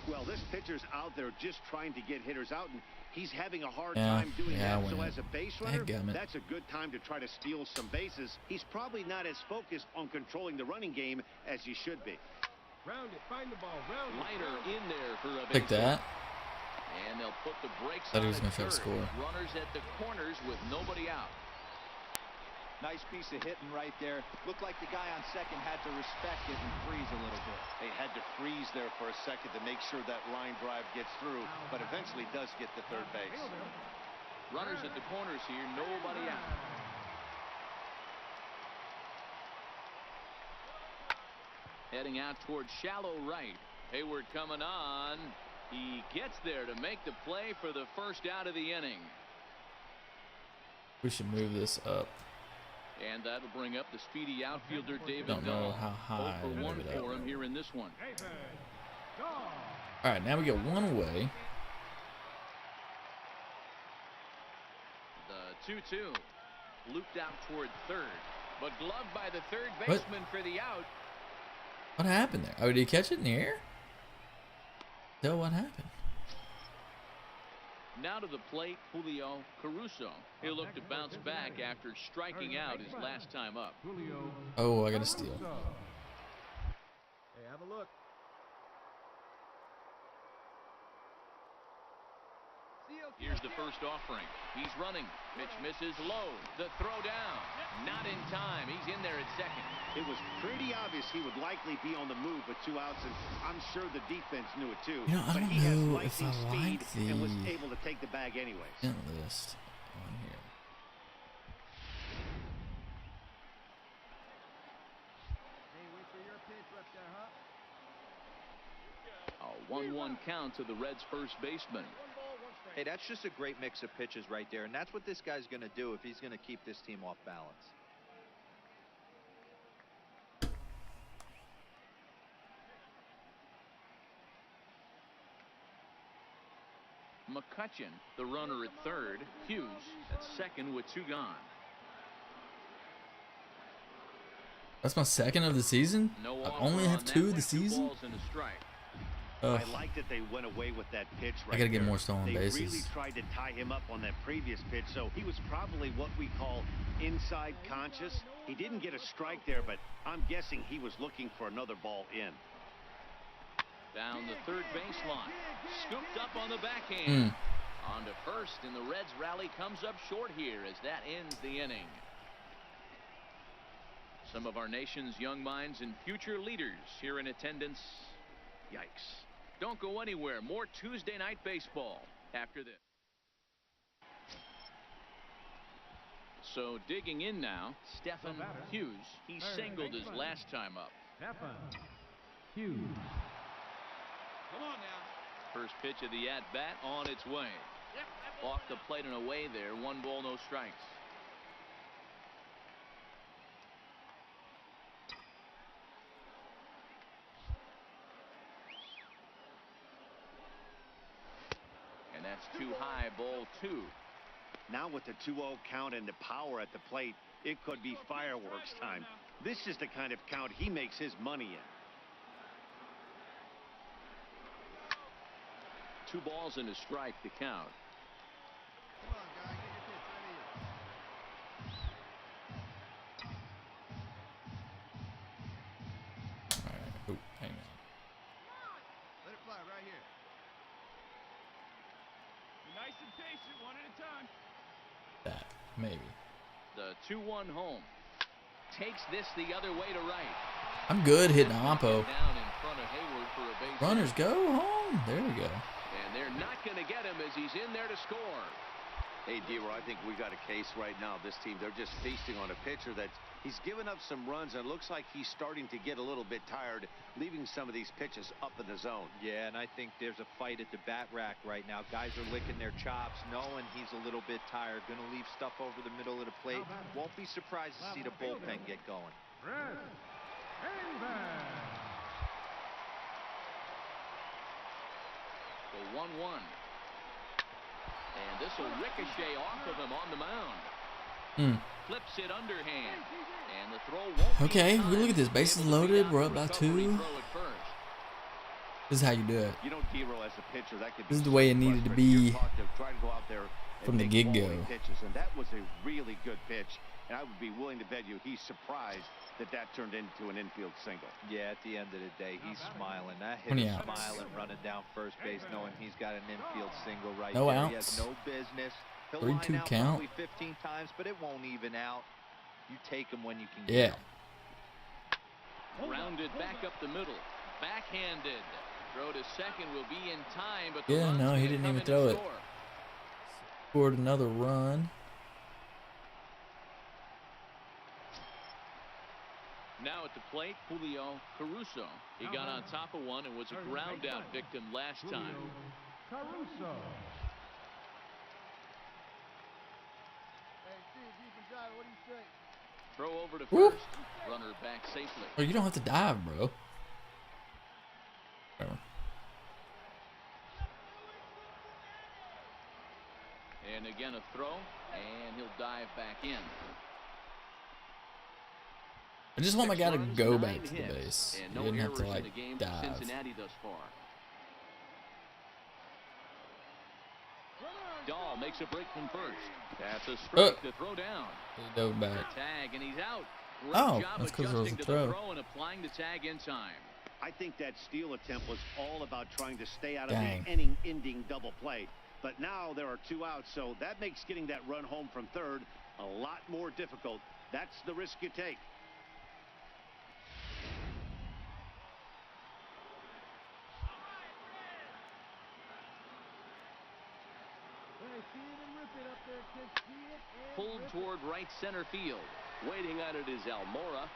Well, this pitcher's out there just trying to get hitters out, and he's having a hard time doing that. So as a base runner, that's a good time to try to steal some bases. He's probably not as focused on controlling the running game as he should be. Round it. Find the ball. Round it. Liner in there for a base. Pick that. And they'll put the brakes Thought he on was at gonna try to third. score. Runners at the corners with nobody out. Nice piece of hitting right there. Looked like the guy on second had to respect it and freeze a little bit. They had to freeze there for a second to make sure that line drive gets through, but eventually does get to third base. Runners at the corners here, nobody out. Heading out towards shallow right. Hayward coming on. He gets there to make the play for the first out of the inning. We should move this up. And that'll bring up the speedy outfielder David Don't know Dahl. how high. 0 for 1 maybe that for him way. here in this one. All right, now we get one away. The 2-2 looped out toward third, but gloved by the third baseman for the out. What happened there? Oh, did he catch it in the air? No, what happened? Now to the plate, Julio Caruso. He'll look to bounce back after striking out his last time up. Oh, I got a steal. Hey, have a look. Here's the first offering. He's running. Pitch misses low. The throw down. Not in time. He's in there at second. It was pretty obvious he would likely be on the move with 2 outs, and I'm sure the defense knew it too. You know, I but don't he has know if I lightning speed like the and was able to take the bag anyways. list on here. Hey, wait for your pitch up there, huh? A 1-1 count to the Reds' first baseman. Hey, that's just a great mix of pitches right there, and that's what this guy's going to do if he's going to keep this team off balance. McCutcheon, the runner at third. Hughes at second with 2 gone. That's my second of the season? No I offer only have on 2 that of the one. 2 season? balls and a strike. I like that they went away with that pitch right I gotta get there. more stolen bases. They really tried to tie him up on that previous pitch, so he was probably what we call inside conscious. He didn't get a strike there, but I'm guessing he was looking for another ball in. Down the third baseline. Scooped up on the backhand. On to first, and the Reds rally comes up short here as that ends the inning. Some of our nation's young minds and future leaders here in attendance. Yikes. Don't go anywhere. More Tuesday night baseball after this. So digging in now, Stetson Hughes. He singled his last time up. Stetson Hughes. Come on now. First pitch of the at-bat on its way. Off the plate and away there. 1 ball, no strikes. And that's too high, ball 2. Now with the 2-0 count and the power at the plate, it could be fireworks time. This is the kind of count he makes his money in. 2 balls and a strike to count. Come on, guy, get your pitch right here. Alright. Oh, hang on. Let it fly right here. Be nice and patient, one at a time. That. Maybe. The 2-1 home. Takes this the other way to right. I'm good hitting Oppo. Down in front of Hayward for a base. Runners go home. There we go. And they're not going to get him as he's in there to score. Hey, D-Roy, I think we got a case right now. This team, they're just feasting on a pitcher that he's given up some runs, and it looks like he's starting to get a little bit tired, leaving some of these pitches up in the zone. Yeah, and I think there's a fight at the bat rack right now. Guys are licking their chops, knowing he's a little bit tired. Going to leave stuff over the middle of the plate. Won't be surprised to see the bullpen get going. Red. Amen. The 1-1. And this will ricochet off of him on the mound. Flips it underhand. And the throw won't be Okay, in we look at this. time. Bases loaded. We're up by 2. Throw at first. This is how you do it. You know, D-Roy, as a pitcher, that could be This is the way it needed to be try to go out there and from the make get-go. quality pitches, and that was a really good pitch. And I would be willing to bet you he's surprised that that turned into an infield single. Yeah, at the end of the day, he's smiling. That hit 20 is outs. smiling, running down first base, knowing he's got an infield single right No there. outs. He has no business. He'll 3-2 line out count. probably 15 times, but it won't even out. You take him when you can get Yeah. him. Rounded back up the middle. Backhanded. Throw to second will be in time, but the Yeah, run's no, gonna he didn't come even in throw to it. score. Scored another run. Now at the plate, Julio Caruso. He got on top of one and was a ground out victim last time. Caruso. Hey, Steve, deep and drive, what do you say? Throw over to Woo. first. Runner back safely. Oh, you don't have to dive, bro. Whatever. And again a throw, and he'll dive back in. I just want my 6 guy to runs, go 9 back to the hits, base. and He no didn't have errors to, in like, the game for dive. Cincinnati thus far. Dahl makes a break from first. That's a strike to throw down. He dove back. Tag, and he's out. Great Oh, job that's 'cause there was a adjusting to throw. the throw and applying the tag in time. I think that steal attempt was all about trying to stay out of Dang. the inning-ending double play. But now there are 2 outs, so that makes getting that run home from third a lot more difficult. That's the risk you take. Hey, see it and rip it up there, kids. See it and Pulled rip toward right center field. Waiting on it is Almora.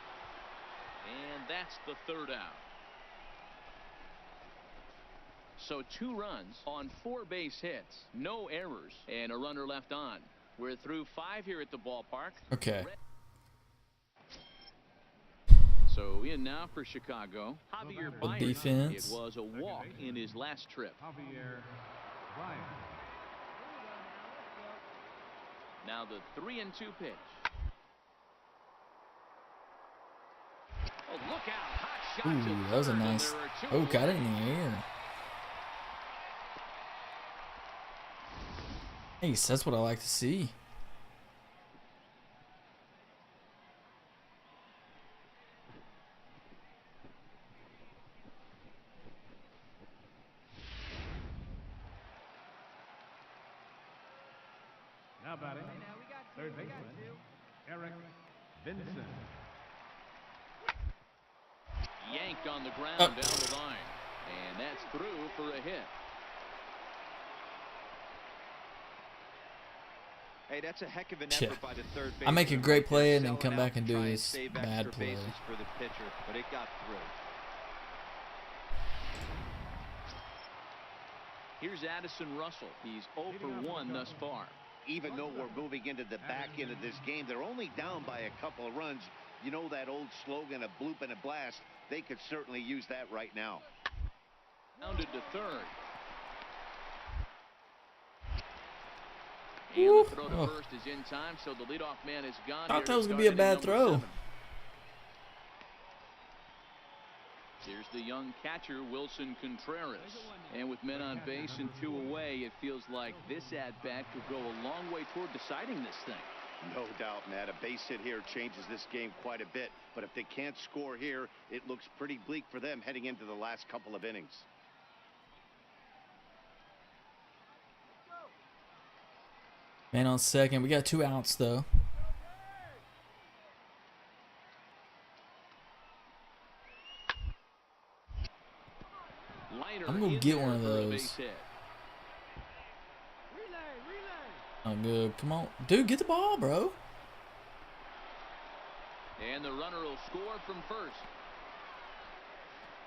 And that's the 3rd out. So 2 runs on 4 base hits. No errors. And a runner left on. We're through 5 here at the ballpark. Okay. So in now for Chicago. Javier Good Baez. defense. It was a walk in his last trip. Javier Bryant. Now the 3-2 pitch. Oh, look out. Hot shot. Ooh, that was a nice. Oh, got it in the air. Nice. That's what I like to see. Now batting, third baseman, Eric Vincent. Yanked on the ground down the line. And that's through for a hit. Hey, that's a heck of an effort by the third baseman. I make a great play and then come Selling back out and do try this save bad extra play. bases for the pitcher, but it got through. Here's Addison Russell. He's 0 for 1 thus far. Even though we're moving into the back end of this game, they're only down by a couple of runs. You know that old slogan, a bloop and a blast? They could certainly use that right now. Rounded to third. And the throw to first is in time, so the leadoff man is gone. Thought that was going to be a bad throw. 7. Here's the young catcher, Wilson Contreras. And with men on base and 2 away, it feels like this at-bat could go a long way toward deciding this thing. No doubt, Matt. A base hit here changes this game quite a bit. But if they can't score here, it looks pretty bleak for them heading into the last couple of innings. Man on second. We got 2 outs, though. I'm going to get one of those. Oh, good. Come on. Dude, get the ball, bro. And the runner will score from first.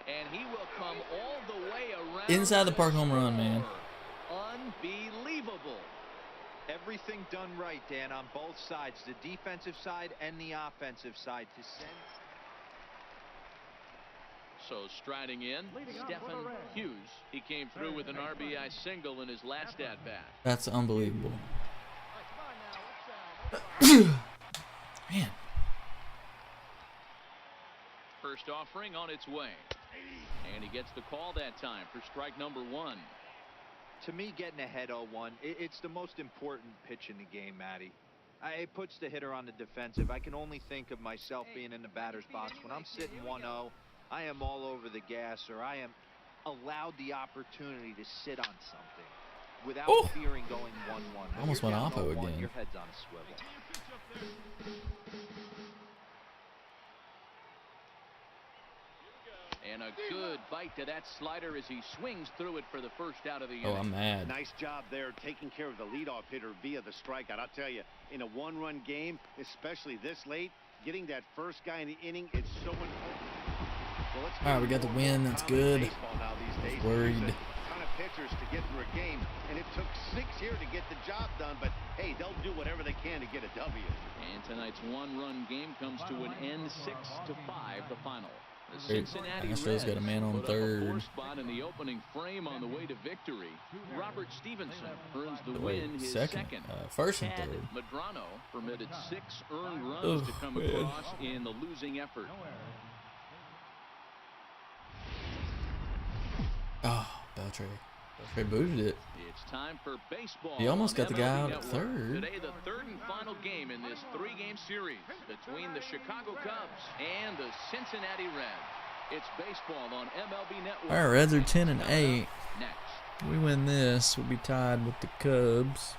And he will come all the way around. Inside the park home run, man. Unbelievable. Everything done right, Dan, on both sides, the defensive side and the offensive side to send. So striding in, Stetson Hughes. He came through with an RBI single in his last at-bat. That's unbelievable. Man. First offering on its way. And he gets the call that time for strike number 1. To me, getting ahead 0-1, it's the most important pitch in the game, Matty. It puts the hitter on the defensive. I can only think of myself being in the batter's box. When I'm sitting 1-0, I am all over the gas, or I am allowed the opportunity to sit on something without fearing going 1-1. Almost went off again. Your head's on a swivel. And a good bite to that slider as he swings through it for the first out of the inning. Oh, I'm mad. Nice job there taking care of the leadoff hitter via the strikeout. I'll tell you, in a 1-run game, especially this late, getting that first guy in the inning, it's so important. Well, all right, we got the win. That's good. Worried. A ton of pitchers to get through a game, and it took 6 here to get the job done. But hey, they'll do whatever they can to get a W. And tonight's 1-run game comes to an end, 6-5, the final. The Cincinnati Astros got a man on third. Spot in the opening frame on the way to victory. Robert Stevenson earns the win, his second. First and third. Madrano permitted 6 earned runs to come across in the losing effort. Oh, Beltre booted it. It's time for baseball. He almost got the guy MLB out at third. Today, the third and final game in this 3-game series between the Chicago Cubs and the Cincinnati Reds. It's baseball on MLB Network. All right, Reds are 10-8. Next. We win this, we'll be tied with the Cubs.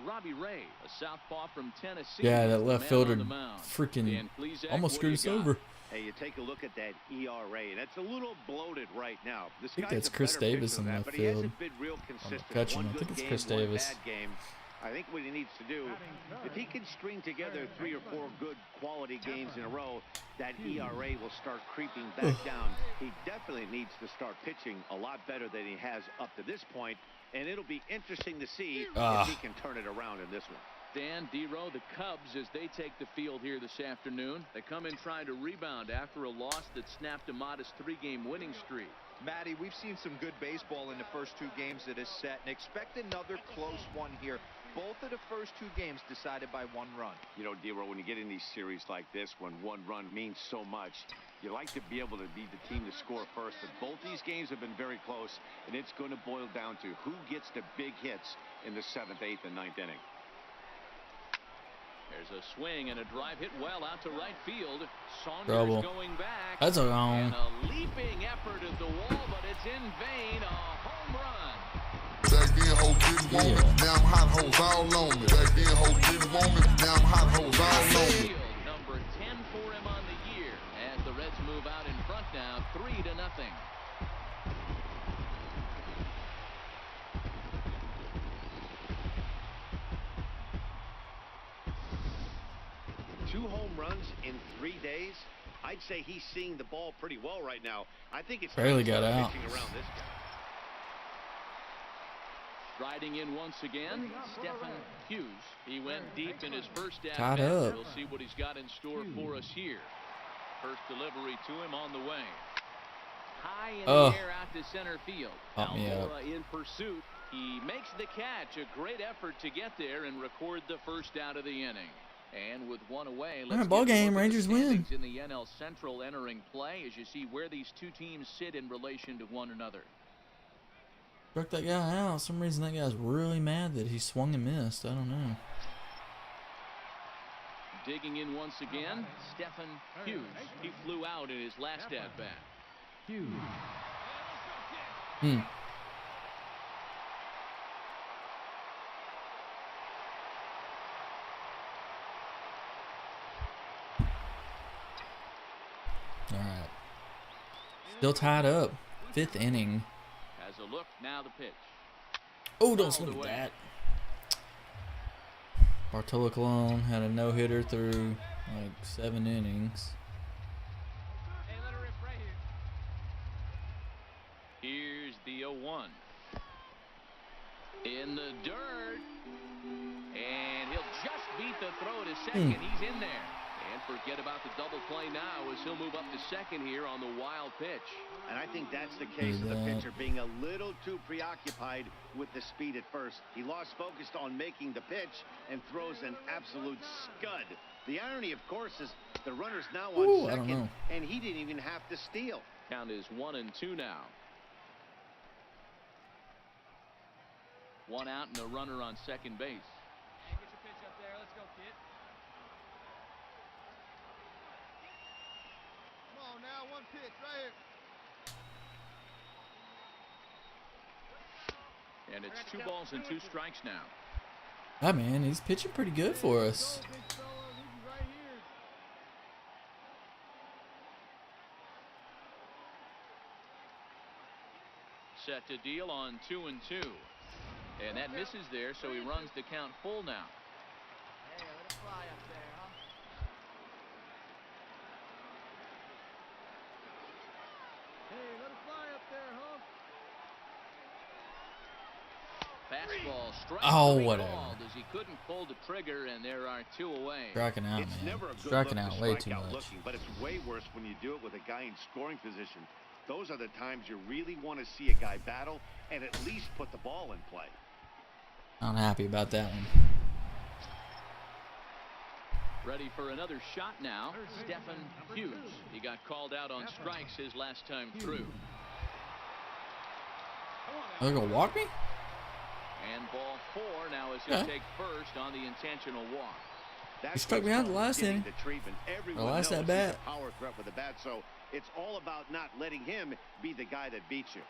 Robbie Ray, a southpaw from Tennessee. Yeah, that left fielder freaking almost screwed us over. Hey, you take a look at that ERA, and that's a little bloated right now. I think that's Chris Davis in left field. I think it's Chris Davis. I think what he needs to do, if he can string together 3 or 4 good quality games in a row, that ERA will start creeping back down. He definitely needs to start pitching a lot better than he has up to this point, and it'll be interesting to see if he can turn it around in this one. Dan, D-Row, the Cubs, as they take the field here this afternoon, they come in trying to rebound after a loss that snapped a modest 3-game winning streak. Matty, we've seen some good baseball in the first two games of this set, and expect another close one here. Both of the first two games decided by one run. You know, D-Roll, when you get in these series like this, when one run means so much, you like to be able to be the team to score first. But both these games have been very close, and it's going to boil down to who gets the big hits in the 7th, 8th, and 9th inning. There's a swing and a drive hit well out to right field. Saunders Double. going back. That's a wrong. And a leaping effort at the wall, but it's in vain. A home run. Back then, hoes didn't want me. Now I'm hot hoes all on me. Back then, hoes didn't want me. Now I'm hot hoes all on me. Number 10 for him on the year. As the Reds move out in front now, 3-0. 2 home runs in 3 days. I'd say he's seeing the ball pretty well right now. I think it's barely got out. Around this guy. Striding in once again, Stetson Hughes. He went deep in his first Tied at-bat. up. We'll see what he's got in store for us here. First delivery to him on the way. High in the air out to center field. Almora in pursuit. He makes the catch. A great effort to get there and record the first out of the inning. And with one away, let's ball game. Rangers win. In the NL Central entering play as you see where these two teams sit in relation to one another. Struck that guy out. For some reason that guy's really mad that he swung and missed. I don't know. Digging in once again, Stetson Hughes. He flew out in his last at-bat. Hughes. All right. Still tied up. 5th inning. As a look, now the pitch. Oh, don't swing at that. Bartolo Colon had a no-hitter through like 7 innings. Hey, let her rip right here. Here's the 0-1. In the dirt. And he'll just beat the throw to second. He's in there. And forget about the double play now as he'll move up to second here on the wild pitch. And I think that's the case of the pitcher being a little too preoccupied with the speed at first. He lost focus on making the pitch and throws an absolute scud. The irony, of course, is the runner's now on second, and he didn't even have to steal. Count is 1-2 now. 1 out and a runner on second base. Hey, get your pitch up there. Let's go, kid. Come on now, one pitch right here. And it's 2 balls and 2 strikes now. Ah, man, he's pitching pretty good for us. Go, big fella. This is right here. Set to deal on 2-2. And that misses there, so he runs the count full now. Hey, let it fly up there, huh? Hey, let it fly up there, huh? Fastball strike. Oh, whatever. As he couldn't pull the trigger, and there are 2 away. Striking out, It's man. never a good Striking look out to way strike too out much. looking, but it's way worse when you do it with a guy in scoring position. Those are the times you really want to see a guy battle and at least put the ball in play. Not happy about that one. Ready for another shot now. Stetson Hughes. He got called out on strikes his last time through. Are they going to walk me? And ball 4 now as he'll take first on the intentional walk. He struck me out the last inning. The last at bat. Power threat with the bat, so it's all about not letting him be the guy that beats you.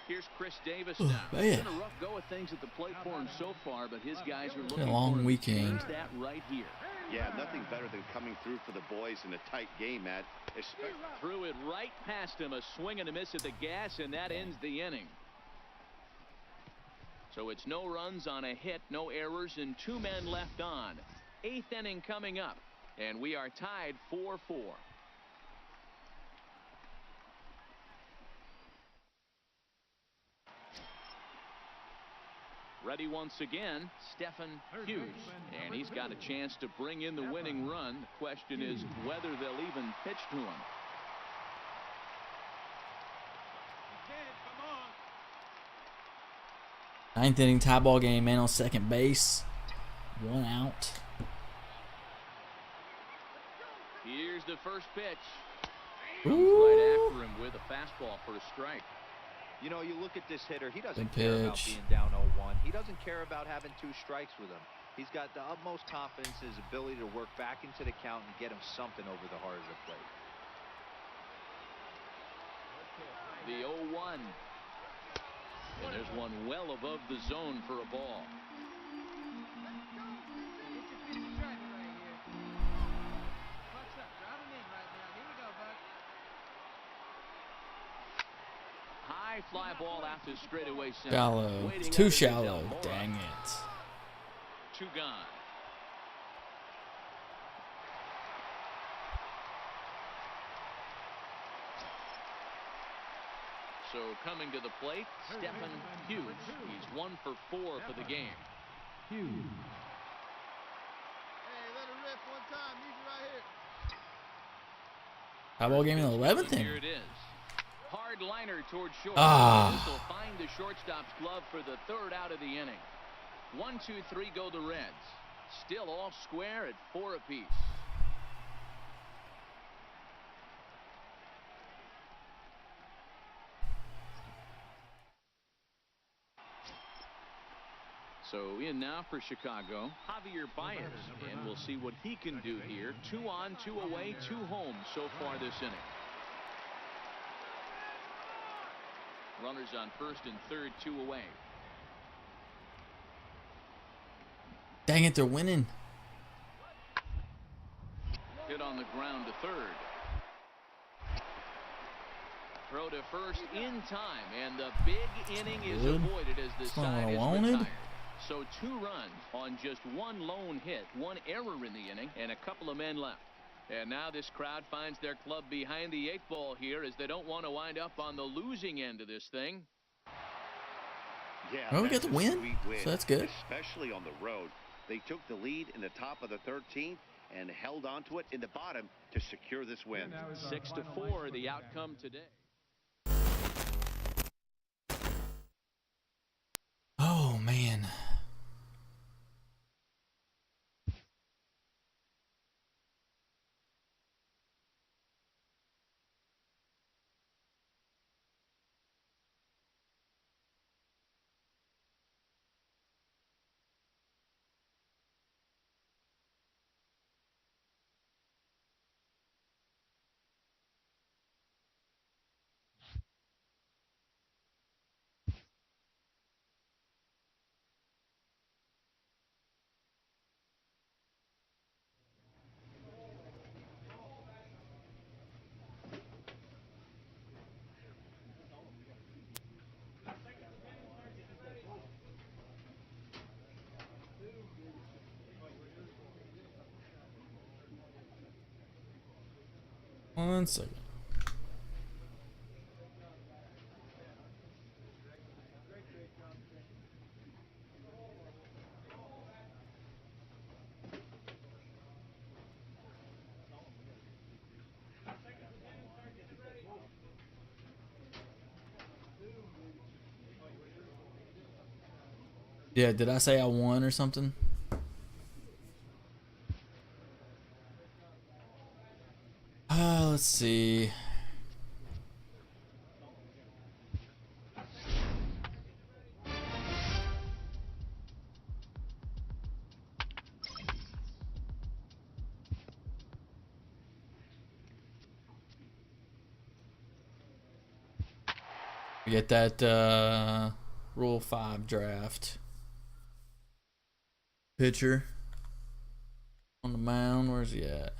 Here's Chris Davis now. Man. It's been a rough go of things at the plate for him so far, but his guys are looking a long for him weekend. to change that right here. Yeah, nothing better than coming through for the boys in a tight game, Matt. Threw it right past him, a swing and a miss at the gas, and that ends the inning. So it's no runs on a hit, no errors, and 2 men left on. 8th inning coming up, and we are tied 4-4. Ready once again, Stetson Hughes, and he's got a chance to bring in the winning run. The question is whether they'll even pitch to him. Ninth inning tie ball game. Man on second base. 1 out. Here's the first pitch. Ooh. Comes right after him with a fastball for a strike. You know, you look at this hitter, he doesn't Good care about pitch. being down 0-1. He doesn't care about having 2 strikes with him. He's got the utmost confidence in his ability to work back into the count and get him something over the heart of the plate. The 0-1. And there's one well above the zone for a ball. High fly ball out to straightaway center. Shallow. It's too shallow. Dang it. 2 gone. So coming to the plate, Stetson Hughes. He's 1 for 4 for the game. Hughes. Hey, let it rip one time. Need you right here. Tie ball game in the 11th Here inning. it is. Hard liner towards short. Ah. This will find the shortstop's glove for the 3rd out of the inning. 1, 2, 3 go the Reds. Still all square at 4 apiece. So in now for Chicago, Javier Baez, and we'll see what he can do here. 2 on, 2 away, 2 home so far this inning. Runners on 1st and 3rd, 2 away. Dang it, they're winning. Hit on the ground to 3rd. Throw to 1st in time, and the big inning is Good. avoided as the That's not side what I is wanted. retired. So 2 runs on just 1 lone hit, 1 error in the inning, and a couple of men left. And now this crowd finds their club behind the 8 ball here as they don't want to wind up on the losing end of this thing. Yeah, Oh, we that's got the a win, sweet win, so that's good. especially on the road. They took the lead in the top of the 13th and held on to it in the bottom to secure this win. 6-4 the outcome today. Oh, man. One second. Yeah, did I say I won or something? Let's see. We get that Rule 5 draft. Pitcher on the mound. Where's he at?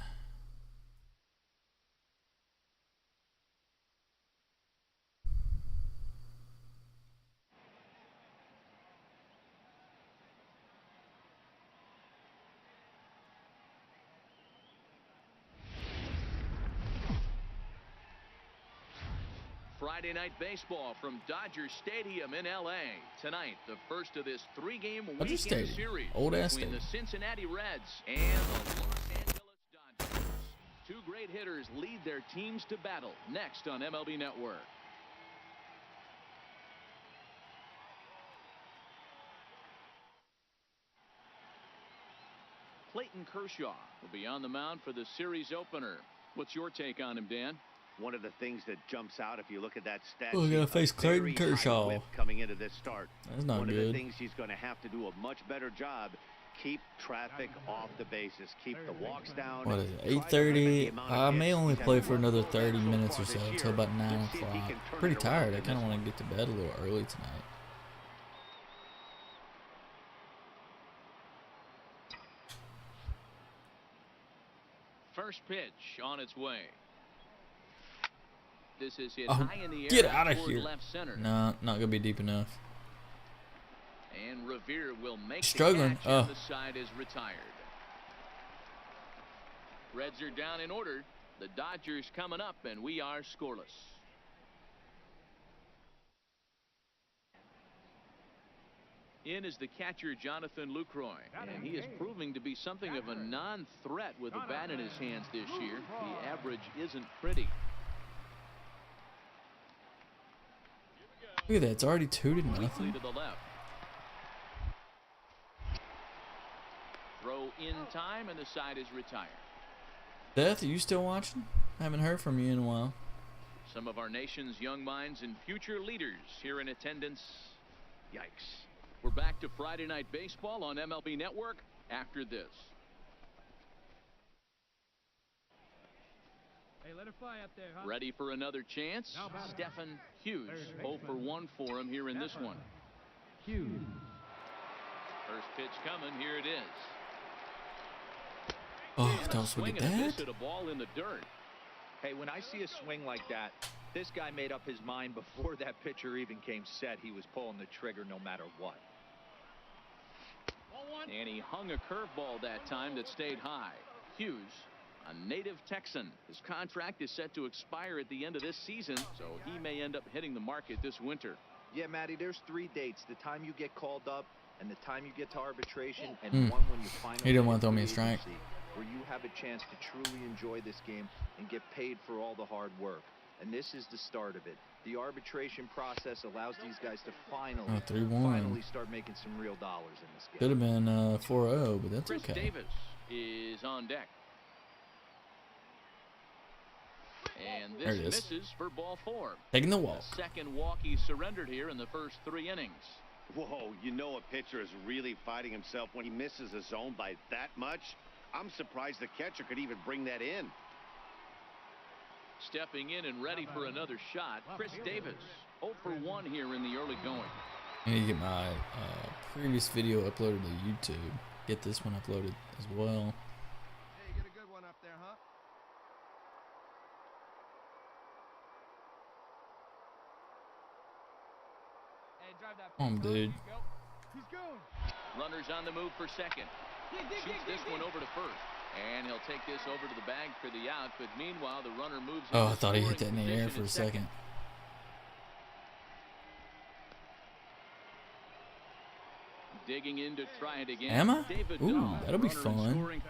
Friday night baseball from Dodger Stadium in L.A. Tonight, the first of this 3-game weekend Stadium. series Old-ass between the stadium. Cincinnati Reds and the Los Angeles Dodgers. 2 great hitters lead their teams to battle next on MLB Network. Clayton Kershaw will be on the mound for the series opener. What's your take on him, Dan? One of the things that jumps out if you look at that stat Oh, we're gonna face Clayton Kershaw coming into this start. That's not One good. of the things he's going to have to do a much better job. Keep traffic off the bases. Keep the walks down. What is it, 8:30? I may only play for another 30 minutes or so until about 9 o'clock. Pretty tired. I kind of want to get to bed a little early tonight. First pitch on its way. This is hit Oh, high in the air. get out of here. Left center. No, not going to be deep enough. And Revere will make Struggling. the catch, and the side is retired. Reds are down in order. The Dodgers coming up, and we are scoreless. In is the catcher, Jonathan Lucroy, and he is proving to be something of a non-threat with a bat in his hands this year. The average isn't pretty. Look at that. It's already 2-0. To the left. Throw in time, and the side is retired. Seth, are you still watching? Haven't heard from you in a while. Some of our nation's young minds and future leaders here in attendance. Yikes. We're back to Friday Night Baseball on MLB Network after this. Hey, let it fly up there, huh? Ready for another chance? Stetson Hughes, 0 for 1 for him here in this one. Hughes. First pitch coming. Here it is. Oh, don't swing at that. A ball in the dirt. Hey, when I see a swing like that, this guy made up his mind before that pitcher even came set. He was pulling the trigger no matter what. And he hung a curveball that time that stayed high. Hughes, a native Texan. His contract is set to expire at the end of this season, so he may end up hitting the market this winter. Yeah, Matty, there's 3 dates. The time you get called up, and the time you get to arbitration, and one when you finally He didn't want to throw me a strike. Where you have a chance to truly enjoy this game and get paid for all the hard work. And this is the start of it. The arbitration process allows these guys to finally start making some real dollars in this game. Could have been 4-0, but that's Chris okay. Davis is on deck. And this misses for ball 4. Taking the walk. The second walk he surrendered here in the first 3 innings. Whoa, you know a pitcher is really fighting himself when he misses a zone by that much. I'm surprised the catcher could even bring that in. Stepping in and ready for another shot, Chris Davis. 0 for 1 here in the early going. I need to get my previous video uploaded to YouTube. Get this one uploaded as well. Hey, you get a good one up there, huh? Hey, drive that. Dude. He's going. Runners on the move for second. Shoots this one over to first. And he'll take this over to the bag for the out. But meanwhile, the runner moves. Oh, I thought he hit that in the air for a second. Digging in to try it again. Am I? Ooh, that'll be fun.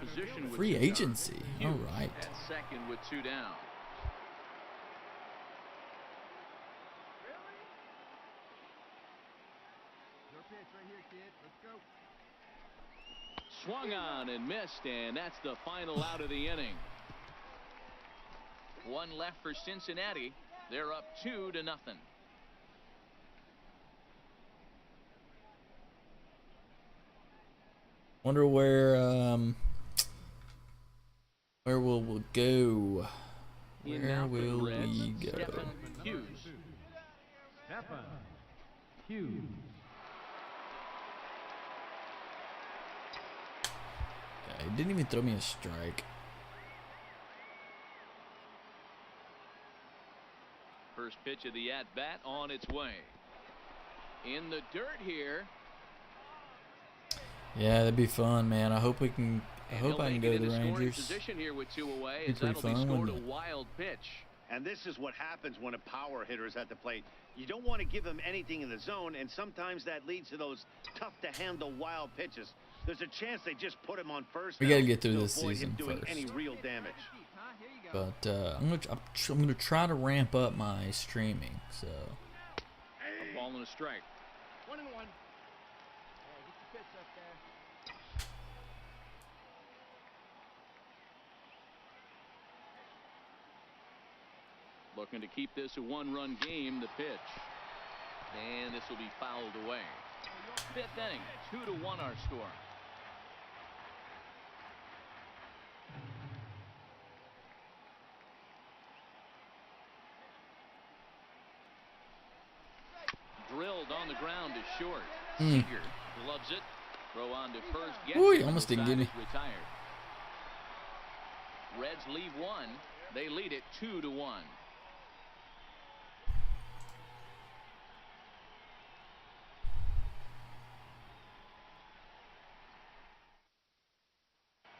Free agency. All right. At second with 2 down. Your pitch right here, kid. Let's go. Swung on and missed, and that's the final out of the inning. 1 left for Cincinnati. They're up 2-0. Wonder where will we go? Where will we go? Stetson Hughes. Stetson Hughes. He didn't even throw me a strike. First pitch of the at-bat on its way. In the dirt here. Yeah, that'd be fun, man. I hope we can. I hope I can go to the Rangers. Position here with 2 away. Be pretty fun, scored a wouldn't it? wild pitch. And this is what happens when a power hitter is at the plate. You don't want to give him anything in the zone, and sometimes that leads to those tough-to-handle wild pitches. There's a chance they just put him on first. We got to get through this avoid season him doing first. any real damage. But I'm gonna try to ramp up my streaming. So. A ball and a strike. 1-1. Hey, get the pitch up there. Looking to keep this a one-run game. The pitch. And this will be fouled away. Fifth inning, 2-1 our score. Drilled on the ground to short. Seager gloves it. Throw on to first. Ooh, almost didn't get me. Retired. Reds leave one. They lead it 2-1.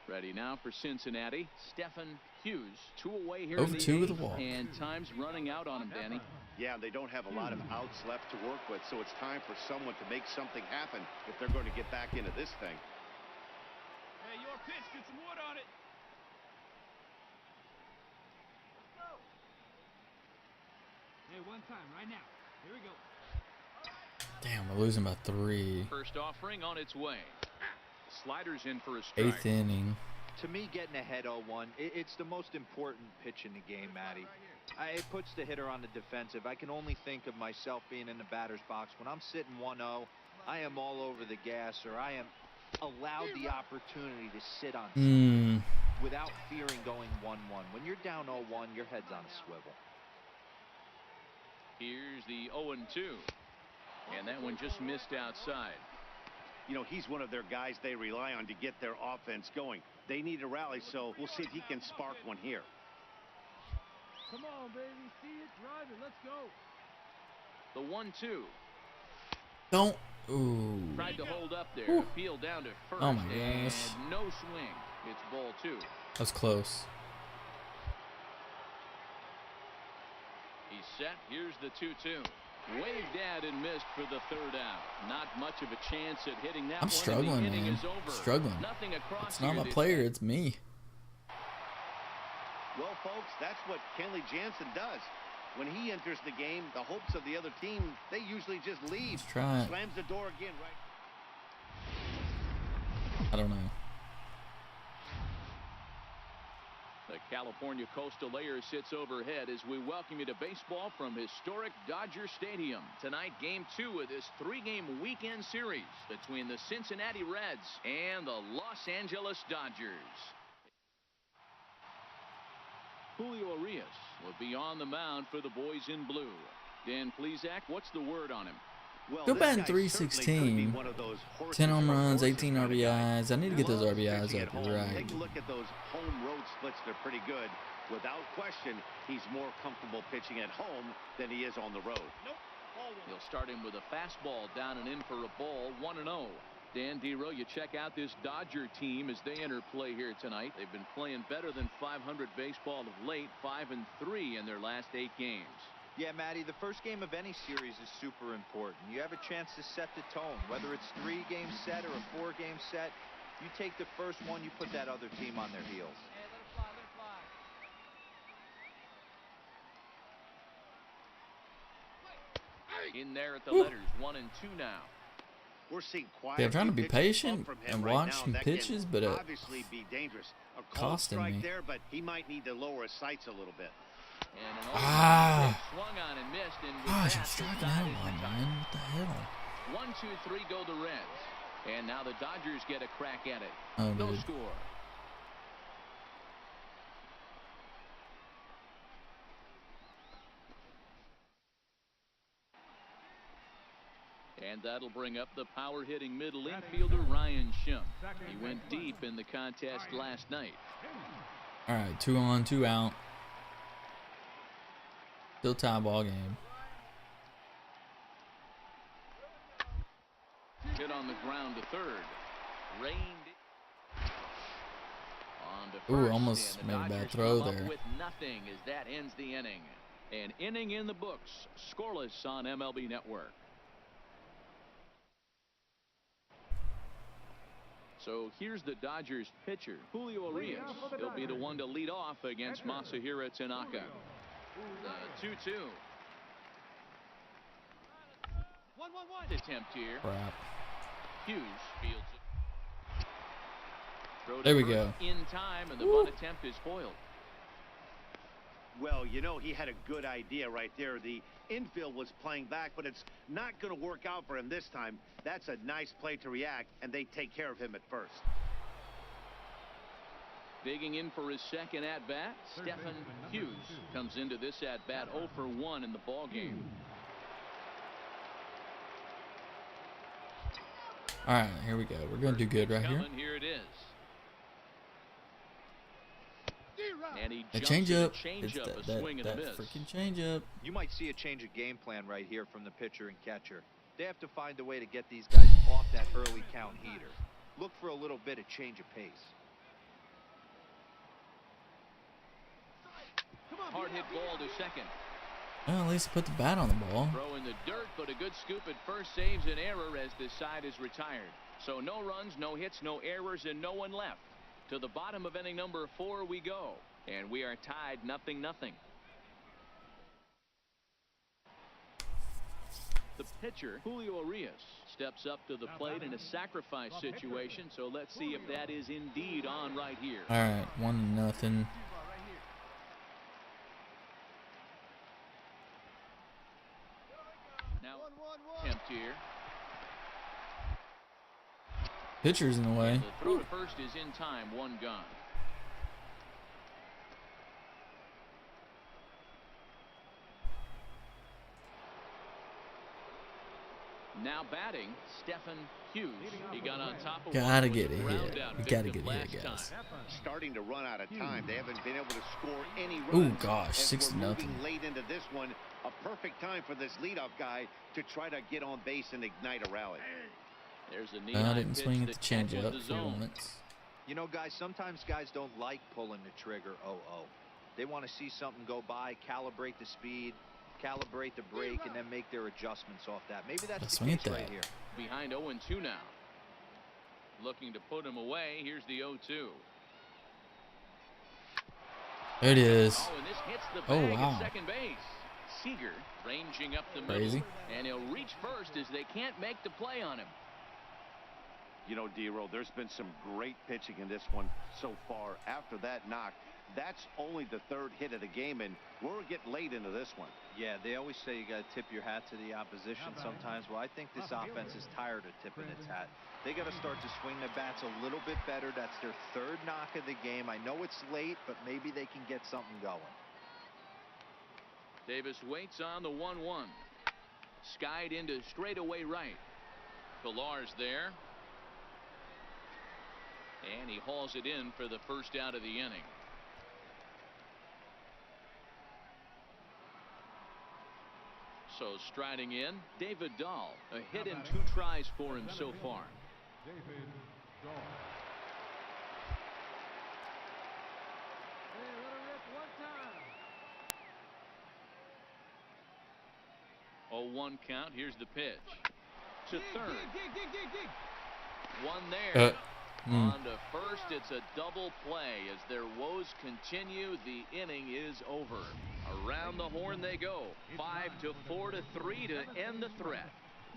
Ready now for Cincinnati. Stetson Hughes, 2 away here. Over in the 2 with a eighth, walk. And time's running out on him, Danny. Yeah, they don't have a lot of outs left to work with, so it's time for someone to make something happen if they're going to get back into this thing. Hey, your pitch, get some wood on it. Hey, one time, right now. Here we go. Damn, we're losing by 3. First offering on its way. Sliders in for a strike. 8th inning. To me, getting ahead 0-1, it's the most important pitch in the game, Matty. It puts the hitter on the defensive. I can only think of myself being in the batter's box. When I'm sitting 1-0, I am all over the gas, or I am allowed the opportunity to sit on something without fearing going 1-1. When you're down 0-1, your head's on a swivel. Here's the 0-2. And that one just missed outside. You know, he's one of their guys they rely on to get their offense going. They need a rally, so we'll see if he can spark one here. Come on, baby. See it, drive it. Let's go. The 1-2. Don't. Ooh. Tried to hold up there. Ooh. Appeal down to first. Oh my gosh. And no swing. It's ball 2. That's close. He's set. Here's the 2-2. Waved at and missed for the 3rd out. Not much of a chance at hitting that. I'm struggling, man. Struggling. Nothing across. It's not my player. It's me. Well, folks, that's what Kenley Jansen does. When he enters the game, the hopes of the other team, they usually just leave. Let's try it. Slams the door again, right? I don't know. The California coastal layer sits overhead as we welcome you to baseball from historic Dodger Stadium. Tonight, Game 2 of this 3-game weekend series between the Cincinnati Reds and the Los Angeles Dodgers. Julio Urias will be on the mound for the boys in blue. Dan Plesac, what's the word on him? Well, Still batting .316. 10 home runs, 18 RBIs. I need to get those RBIs up right. Take a look at those home road splits. They're pretty good. Without question, he's more comfortable pitching at home than he is on the road. He'll start him with a fastball down and in for a ball. 1-0. Dan Dero, you check out this Dodger team as they enter play here tonight. They've been playing better than .500 baseball of late, 5-3 in their last 8 games. Yeah, Matty, the first game of any series is super important. You have a chance to set the tone, whether it's 3-game set or a 4-game set. You take the first one, you put that other team on their heels. Hey, let it fly, let it fly. In there at the letters, 1 and 2 now. We're seeing quiet. Yeah, I'm trying to be patient from him and right watch now. some That pitches, can but obviously be dangerous. A cold costing strike me. there, but he might need to lower his sights a little bit. And an swung on and missed. And gosh, I'm striking out a lot, man. What the hell? 1, 2, 3 go the Reds. And now the Dodgers get a crack at it. Oh, No dude. score. And that'll bring up the power-hitting middle infielder Ryan Schimpf. He went deep in the contest last night. All right, 2 on, 2 out. Still tie ball game. Hit on the ground to third. Rained on to first. Ooh, almost and the made a bad Dodgers throw come up there. with nothing as that ends the inning. An inning in the books, scoreless on MLB Network. So here's the Dodgers pitcher, Julio Urias. He'll be the one to lead off against Masahiro Tanaka. The 2-2. 1-1-1 attempt here. Crap. Hughes fields it. Throw to There we first go. In time, and the bunt attempt is foiled. Well, you know, he had a good idea right there. The infield was playing back, but it's not going to work out for him this time. That's a nice play to react, and they take care of him at first. Digging in for his second at-bat, Stetson Hughes comes into this at-bat 0 for 1 in the ballgame. All right, here we go. We're going to do good right here. Here it is. And he A jumps change at up. a change It's up, that a swing and a miss. freaking change up. You might see a change of game plan right here from the pitcher and catcher. They have to find a way to get these guys off that early count heater. Look for a little bit of change of pace. Hard hit ball to second. Well, at least he put the bat on the ball. Throw in the dirt, but a good scoop at first saves an error as this side is retired. So no runs, no hits, no errors, and no one left. To the bottom of inning number 4 we go, and we are tied 0-0. The pitcher, Julio Arias, steps up to the plate in a sacrifice situation, so let's see if that is indeed on right here. All right, 1-0. Now, attempt here. Pitcher's in the way. The throw to first is in time, 1 gone. Now batting, Stetson Hughes. He got on top of Gotta get a hit. We gotta get a hit, guys. Starting to run out of time. They haven't been able to score any runs. Oh gosh, As 6-0. we're moving late into this one, a perfect time for this leadoff guy to try to get on base and ignite a rally. There's a I didn't swing at the changeup for once. You know, guys, sometimes guys don't like pulling the trigger 0-0. They want to see something go by, calibrate the speed, calibrate the break, and then make their adjustments off that. Maybe that's the case right here. Behind 0-2 now. Looking to put him away. Here's the 0-2. There it is. Oh, and this hits the bag wow. at second base. Seager ranging up the Crazy. middle, and he'll reach first as they can't make the play on him. You know, D-Roll, there's been some great pitching in this one so far. After that knock, that's only the 3rd hit of the game, and we're getting late into this one. Yeah, they always say you got to tip your hat to the opposition sometimes. Well, I think this offense is tired of tipping its hat. They got to start to swing their bats a little bit better. That's their 3rd knock of the game. I know it's late, but maybe they can get something going. Davis waits on the 1-1. Skied into straightaway right. Pillar's there. And he hauls it in for the first out of the inning. So striding in, David Dahl. A hit and 2 tries for him so far. David Dahl. Hey, let her rip one time. 0-1 count. Here's the pitch. To third. Dig. One there. On to first, it's a double play. As their woes continue, the inning is over. Around the horn they go. 5-4-3 to end the threat.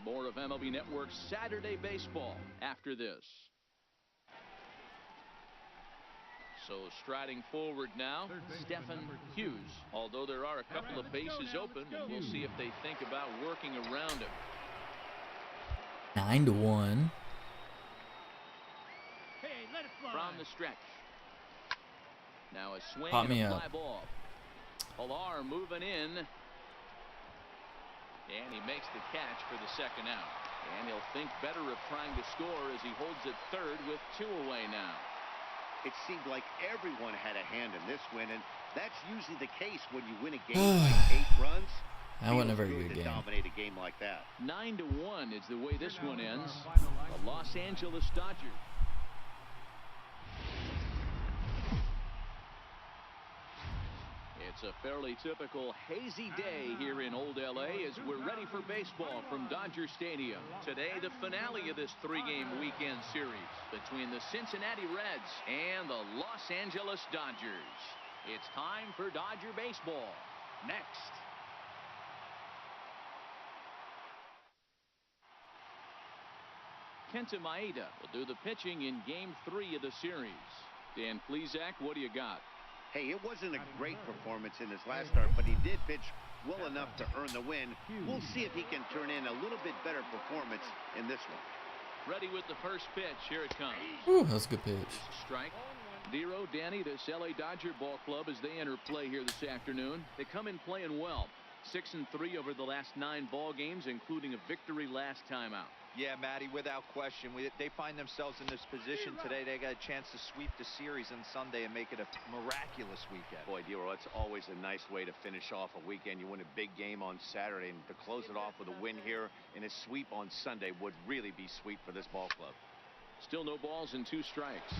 More of MLB Network's Saturday Baseball after this. So striding forward now, Stetson Hughes. Although there are a couple of bases open, and we'll see if they think about working around him. 9-1. From the stretch. Now a swing Pop and me a up. fly ball. Pilar moving in. And he makes the catch for the second out. And he'll think better of trying to score as he holds it third with 2 away now. It seemed like everyone had a hand in this win, and that's usually the case when you win a game like 8 runs. That wasn't a very Feels good to game. dominate a game like that. 9-1 is the way this one ends. The Los Angeles Dodgers. It's a fairly typical hazy day here in Old LA as we're ready for baseball from Dodger Stadium. Today, the finale of this 3-game weekend series between the Cincinnati Reds and the Los Angeles Dodgers. It's time for Dodger baseball. Next. Kenta Maeda will do the pitching in Game 3 of the series. Dan Plesac, what do you got? Hey, it wasn't a great performance in his last start, but he did pitch well enough to earn the win. We'll see if he can turn in a little bit better performance in this one. Ready with the first pitch. Here it comes. Ooh, that was a good pitch. Strike. Zero, Danny, this LA Dodger ball club as they enter play here this afternoon. They come in playing well. 6-3 over the last 9 ball games, including a victory last time out. Yeah, Matty, without question. They find themselves in this position today. They got a chance to sweep the series on Sunday and make it a miraculous weekend. Boy, Dero, that's always a nice way to finish off a weekend. You win a big game on Saturday, and to close it off with a win here and a sweep on Sunday would really be sweet for this ball club. Still no balls and 2 strikes.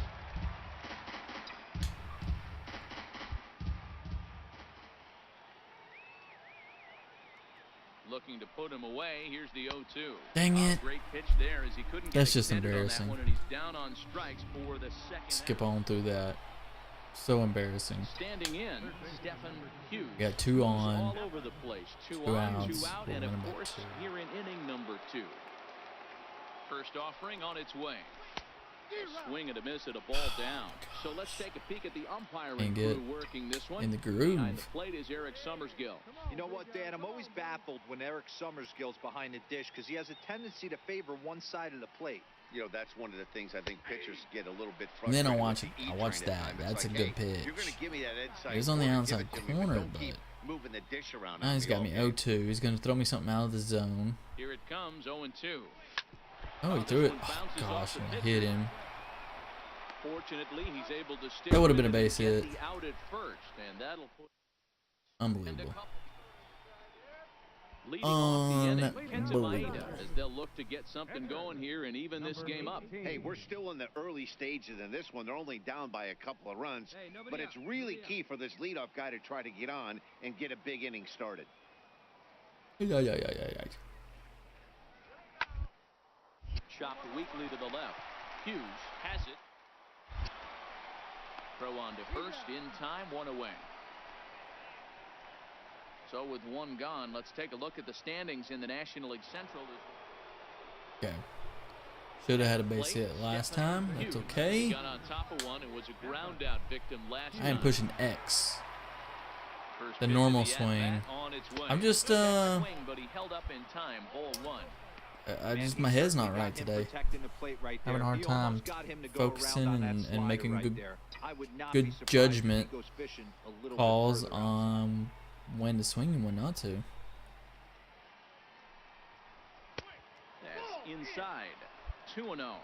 Looking to put him away. Here's the 0-2. Dang it. Great pitch there as he couldn't That's get just embarrassing. on that one, and he's down on strikes for the second. Skip on through that. So embarrassing. Standing in, Stetson Hughes. Got 2 on. All over the place. 2 on, outs. 2 out, and of course, here in inning number 2. First offering on its way. A swing and a miss at a ball down. So let's take a peek at the umpiring crew working this one. In the groove. Behind the plate is Eric Summersgill. You know what, Dan? I'm always baffled when Eric Summersgill's behind the dish because he has a tendency to favor one side of the plate. You know, that's one of the things I think pitchers get a little bit frustrated. And then I watch it. I watch that. That's like, a good pitch. You're gonna give me that inside. He was on the outside corner, but but moving the dish around. now he's got me 0-2. He's gonna throw me something out of the zone. Here it comes, 0-2. Oh, he threw it. Oh, gosh, and I hit him. Fortunately, he's able to stick. That would have been a base hit. Out at first, and that'll put Unbelievable. leading off the inning, Kenta Maeda, as they'll look to get something going here and even this game up. Hey, we're still in the early stages in this one. They're only down by a couple of runs, but it's really key for this leadoff guy to try to get on and get a big inning started. Yeah. Chopped weakly to the left. Hughes has it. Throw on to first in time, 1 away. So with 1 gone, let's take a look at the standings in the National League Central. Okay. Should have had a base hit last time. That's okay. Got on top of one and was a ground out victim last I am time. pushing X. First The pitch normal of the swing. at-bat on its way. I'm just Swing, but he held up in time, ball 1. my head's not right today. Having a hard time focusing and making good judgment calls on when to swing and when not to. That's inside. 2-0.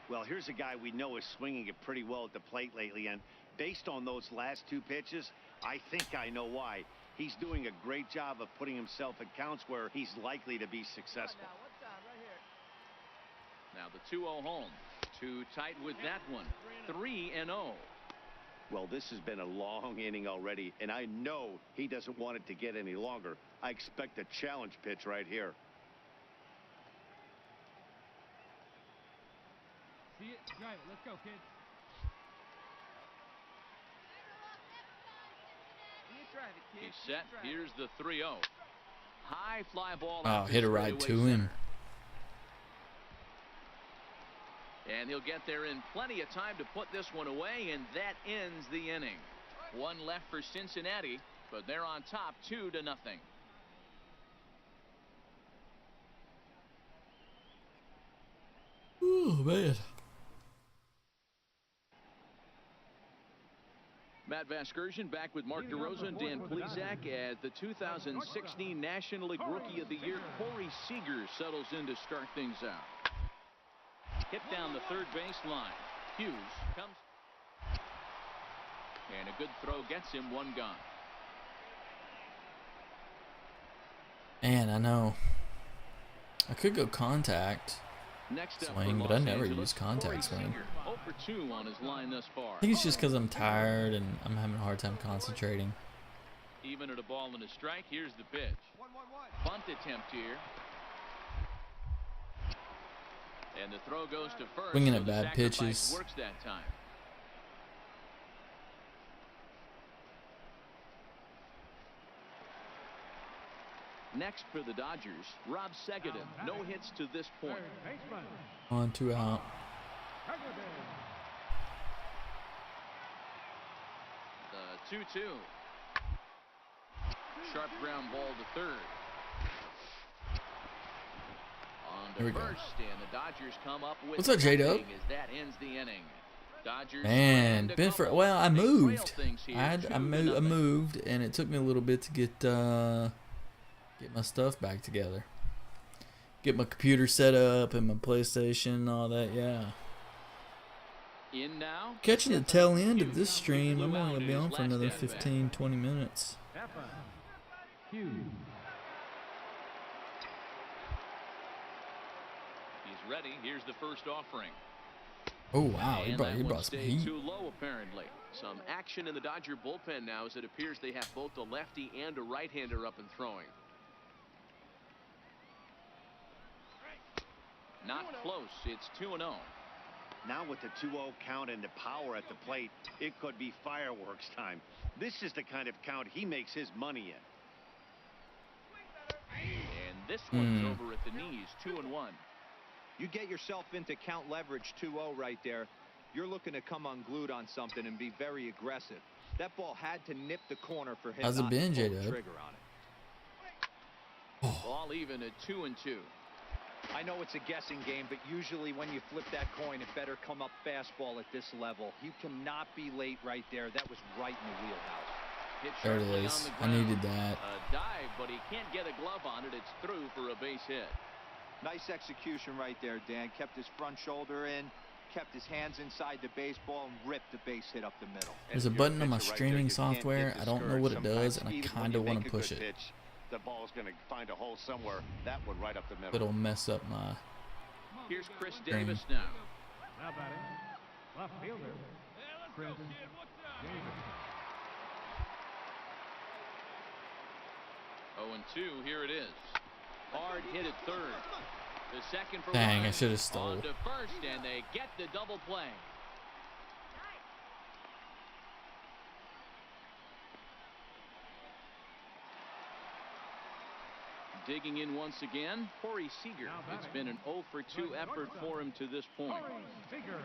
Well, here's a guy we know is swinging it pretty well at the plate lately, and based on those last 2 pitches, I think I know why. He's doing a great job of putting himself in counts where he's likely to be successful. Now the 2-0 home. Too tight with that one. 3-0. Well, this has been a long inning already, and I know he doesn't want it to get any longer. I expect a challenge pitch right here. See it, drive it. Let's go, kids. He's set. Here's the 3-0. High fly ball. Oh, hit a ride to him. And he'll get there in plenty of time to put this one away, and that ends the inning. 1 left for Cincinnati, but they're on top 2-0. Oh, man. Matt Vasgersian back with Mark DeRosa and Dan Plesac as the 2016 National League Rookie of the Year, Corey Seager, settles in to start things out. Hit down the third baseline. Hughes comes. And a good throw gets him 1 gone. Man, I know. I could go contact swing, but I never use contact swing. 0 for 2 on his line thus far. I think it's just because I'm tired and I'm having a hard time concentrating. Even at a ball and a strike, here's the pitch. Bunt attempt here. And the throw goes to first. Swinging so at the bad sacrifice pitches. works that time. Next for the Dodgers, Rob Segedin. No hits to this point. 1, 2 out. The 2-2. Sharp ground ball to third. On to first, and the Dodgers come up with what's up, J-Dub? as that ends the inning. Dodgers Man, well, I moved. I moved, and it took me a little bit to get my stuff back together. Get my computer set up and my PlayStation and all that. Yeah. In now, Catching the tail end of this stream. I'm only gonna be on for another 15, 20 minutes. Hughes. He's ready. Here's the first offering. Oh wow, he And brought that one some stayed heat. too low apparently. Some action in the Dodger bullpen now as it appears they have both a lefty and a right-hander up and throwing. Not close. It's 2-0. Now with the 2-0 count and the power at the plate, it could be fireworks time. This is the kind of count he makes his money in. And this one's over at the knees, 2-1. You get yourself into count leverage 2-0 right there. You're looking to come unglued on something and be very aggressive. That ball had to nip the corner for him. How's it not been, to pull J-Dub? the trigger on it. Ball even at 2-2. I know it's a guessing game, but usually when you flip that coin, it better come up fastball at this level. You cannot be late right there. That was right in the wheelhouse. Hit There it sharply on is. the I ground. needed that. A dive, but he can't get a glove on it. It's through for a base hit. Nice execution right there, Dan. Kept his front shoulder in, kept his hands inside the baseball, and ripped the base hit up the middle. There's a button on my streaming software. I don't know what it does, and I kind of want to push it. The ball's going to find a hole somewhere. That one right up the middle. It'll mess up my. Here's Chris Davis now. Now batting, left fielder, Chris Davis. 0-2, here it is. Hard hit at third. The second for Dang, Ryan. I should have stole. On to first, and they get the double play. Digging in once again, Corey Seager. It's been an 0-for-2 effort for him to this point. Corey Seager.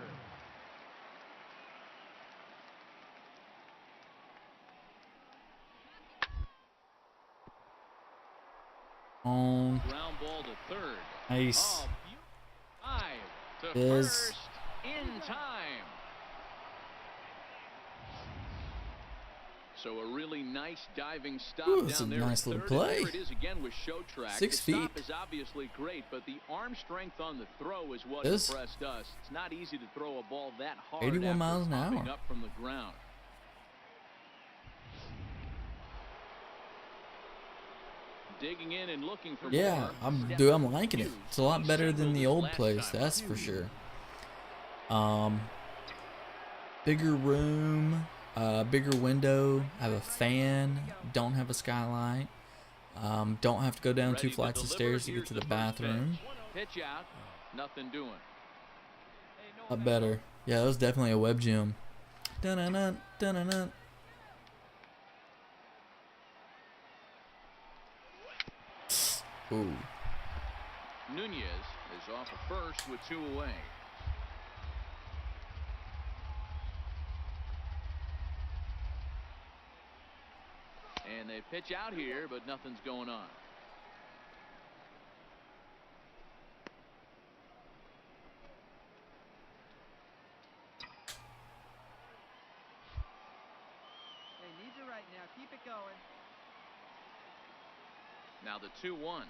On. Ground ball to third. Nice. Dive to Is. first in time. So a really nice diving stop Ooh, that's down a there. nice little Third, play. And there it is again with show track. 6 the stop feet. is obviously great, but the arm strength on the throw is what Is. impressed us. It's not easy to throw a ball that hard 81 after miles an popping hour. up from the ground. Digging in and looking for Yeah, more. I'm liking it. It's a lot better than the old place, that's for sure. Bigger room, bigger window. I have a fan. Don't have a skylight. Don't have to go down 2 flights of stairs to get to the bathroom. Pitch out, nothing doing. A lot better. Yeah, that was definitely a web gym. Dun-dun-dun, dun-dun-dun. Ooh. Nunez is off at first with 2 away. And they pitch out here, but nothing's going on. Hey, needs it right now. Keep it going. Now the 2-1.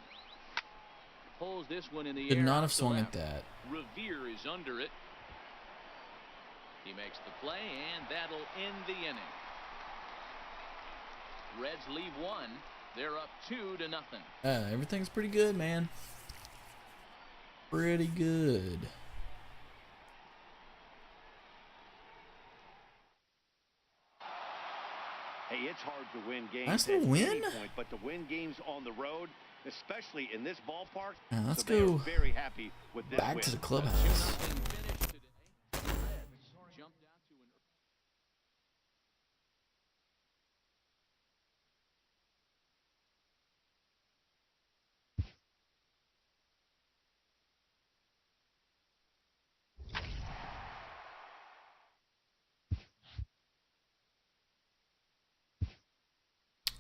Pulls this one in the Could air. not off have the swung left. at that. Revere is under it. He makes the play, and that'll end the inning. Reds leave 1. They're up 2-0. Everything's pretty good, man. Pretty good. Hey, it's hard to win games. Nice at little any win. point, but to win games on the road, especially in this ballpark, Now let's so they are go very happy with this back win. to the clubhouse. 2-0 finish today. Reds jumped out to an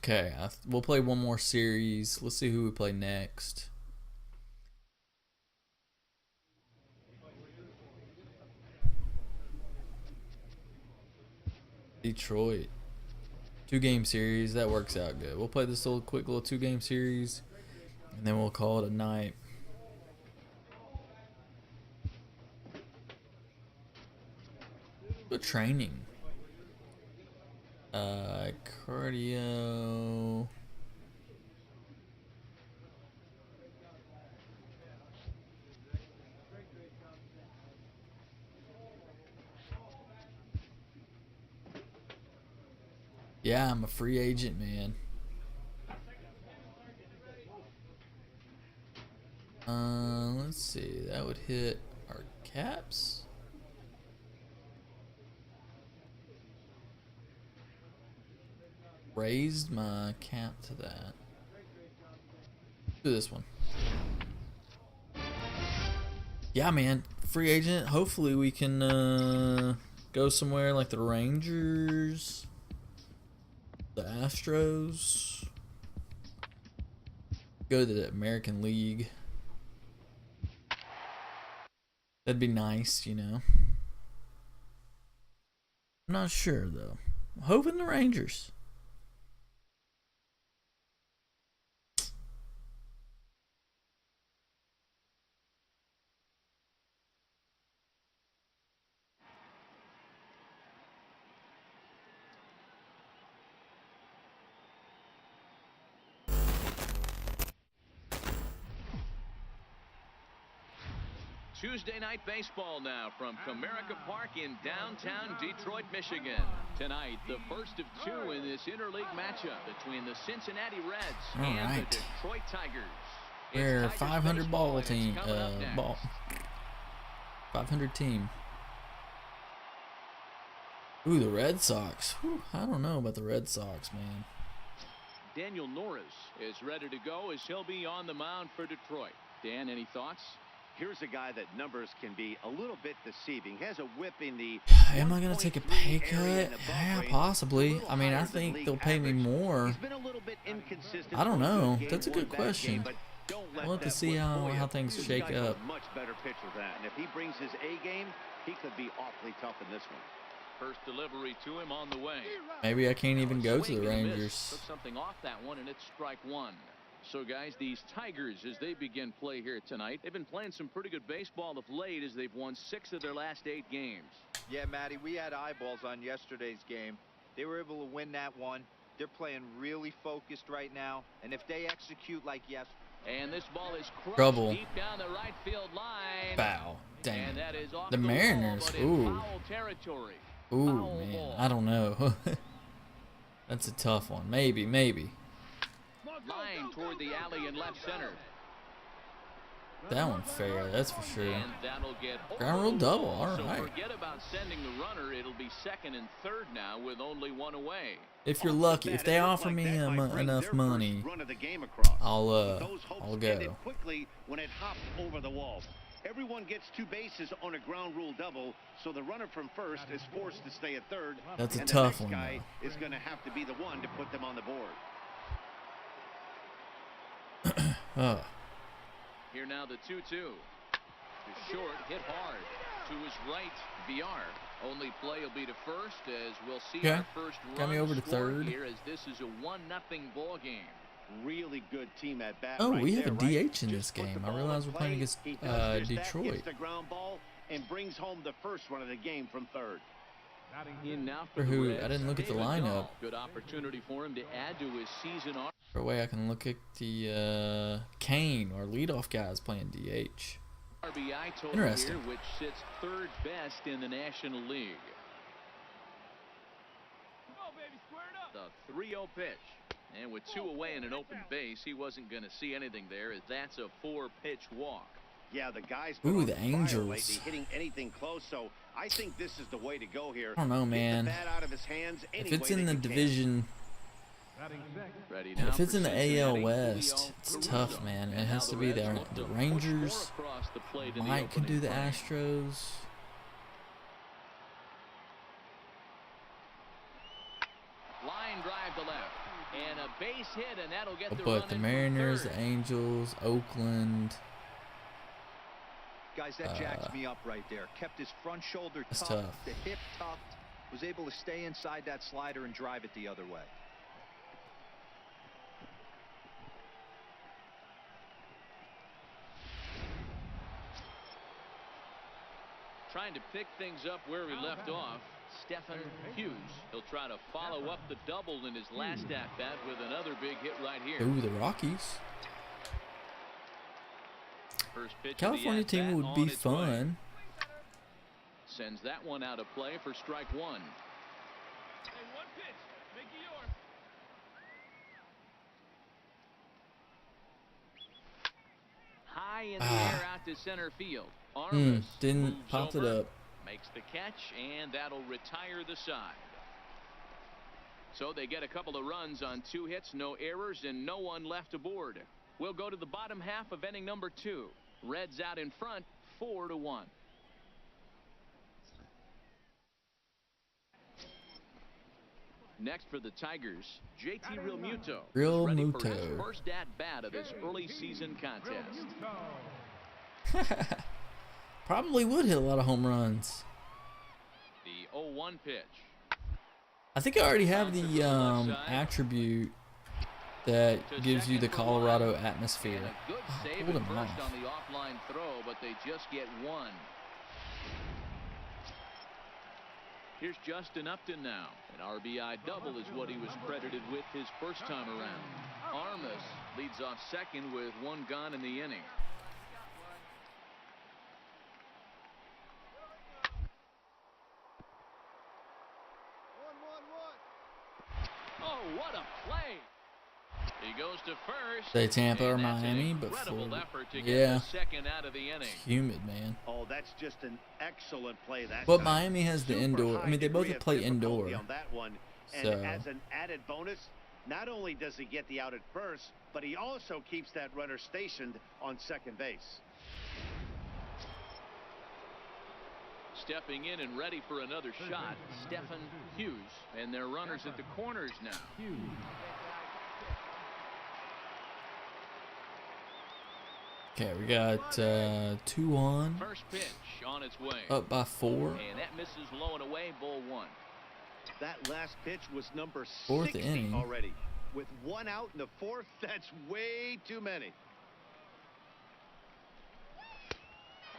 Okay, we'll play one more series. Let's see who we play next. Detroit. 2-game series. That works out good. We'll play this quick little 2-game series, and then we'll call it a night. Good training. Cardio. Yeah, I'm a free agent, man. Let's see. That would hit our caps. Raised my cap to that. Do this one. Yeah, man. Free agent. Hopefully we can go somewhere like the Rangers, the Astros. Go to the American League. That'd be nice, you know. I'm not sure though. I'm hoping the Rangers. Tuesday night baseball now from Comerica Park in downtown Detroit, Michigan. Tonight, the first of two in this interleague matchup between the Cincinnati Reds and the Detroit Tigers. We're 500 ball team. 500 team. Ooh, the Red Sox. Whew, I don't know about the Red Sox, man. Daniel Norris is ready to go as he'll be on the mound for Detroit. Dan, any thoughts? Here's a guy that numbers can be a little bit deceiving. Has a whip in the. Am I going to take a pay cut? Yeah, possibly. I mean, I think they'll pay me more. I don't know. That's a good question. We'll have to see how things shake up. Much better pitcher than that. And if he brings his A game, he could be awfully tough in this one. First delivery to him on the way. Maybe I can't even go to the Rangers. Took something off that one, and it's strike one. So, guys, these Tigers, as they begin play here tonight, they've been playing some pretty good baseball of late as they've won 6 of their last 8 games. Yeah, Matty, we had eyeballs on yesterday's game. They were able to win that one. They're playing really focused right now, and if they execute like yesterday. And this ball is crushed deep down the right field line. Foul. Dang. And that is off the Mariners. Ooh. Foul territory. Ooh, Foul man. ball. I don't know. That's a tough one. Maybe. Line toward the alley in left center. That one fair, that's for sure. And that'll get ground rule double. All right. So forget about sending the runner. It'll be second and third now with only one away. If you're lucky, if they offer me enough money, I'll go. Quickly when it hopped over the wall. Everyone gets 2 bases on a ground rule double, so the runner from first is forced to stay at third. That's a tough one. The next guy is going to have to be the one to put them on the board. Here now the 2-2. To short, hit hard. To his right, VR. Only play will be to first as we'll see our first run me over to third here as this is a 1-0 ball game. Really good team at bat. Oh, right we have there, a DH in this game. I realize we're playing against Detroit. The ground ball and brings home the first run of the game from third. In now for who? I didn't look at the lineup. Good opportunity for him to add to his season. For a way I can look at the Kane, our leadoff guy, is playing DH. RBI total Interesting. here, which sits third best in the National League. The 3-0 pitch. And with 2 away in an open base, he wasn't going to see anything there as that's a 4-pitch walk. Yeah, the guys. Ooh, the Angels. Hitting anything close, so I think this is the way to go here. I don't know, man. If it's in the division, if it's in the AL West, it's tough, man. It has to be the Rangers. Mike can do the Astros. Line drive to left. And a base hit, and that'll get the But the Mariners, the Angels, Oakland. Guys, that jacks me up right there. Kept his front shoulder tucked, the hip tucked, was able to stay inside that slider and drive it the other way. Trying to pick things up where we left off. Stetson Hughes. He'll try to follow up the double in his last at-bat with another big hit right here. Ooh, the Rockies. First pitch California team would be fun. Sends that one out of play for strike one. Hey, one pitch. Make it yours. High in the air out to center field. Armas didn't pop it up. Makes the catch, and that'll retire the side. So they get a couple of runs on 2 hits, no errors, and no one left aboard. We'll go to the bottom half of inning number 2. Reds out in front, 4-1. Next for the Tigers, JT Realmuto. Ready for his first at-bat of this early season contest. Probably would hit a lot of home runs. The 0-1 pitch. I think I already have the attribute that gives you the Colorado atmosphere. Good save at first on the offline throw, but they just get one. Here's Justin Upton now. An RBI double is what he was credited with his first time around. Armas leads off second with 1 gone in the inning. Oh, what a play! He goes to first. They Tampa or Miami, but yeah, second out of the inning. It's humid, man. Oh, that's just an excellent play. But Miami has the indoor. I mean, they both play indoor. On that one. And as an added bonus, not only does he get the out at first, but he also keeps that runner stationed on second base. Stepping in and ready for another shot, Stetson Hughes, and their runners at the corners now. Okay, we got 2-1. First pitch on its way. Up by 4. And that misses low and away, ball 1. That last pitch was number 4th 60 inning already. With 1 out in the 4th, that's way too many.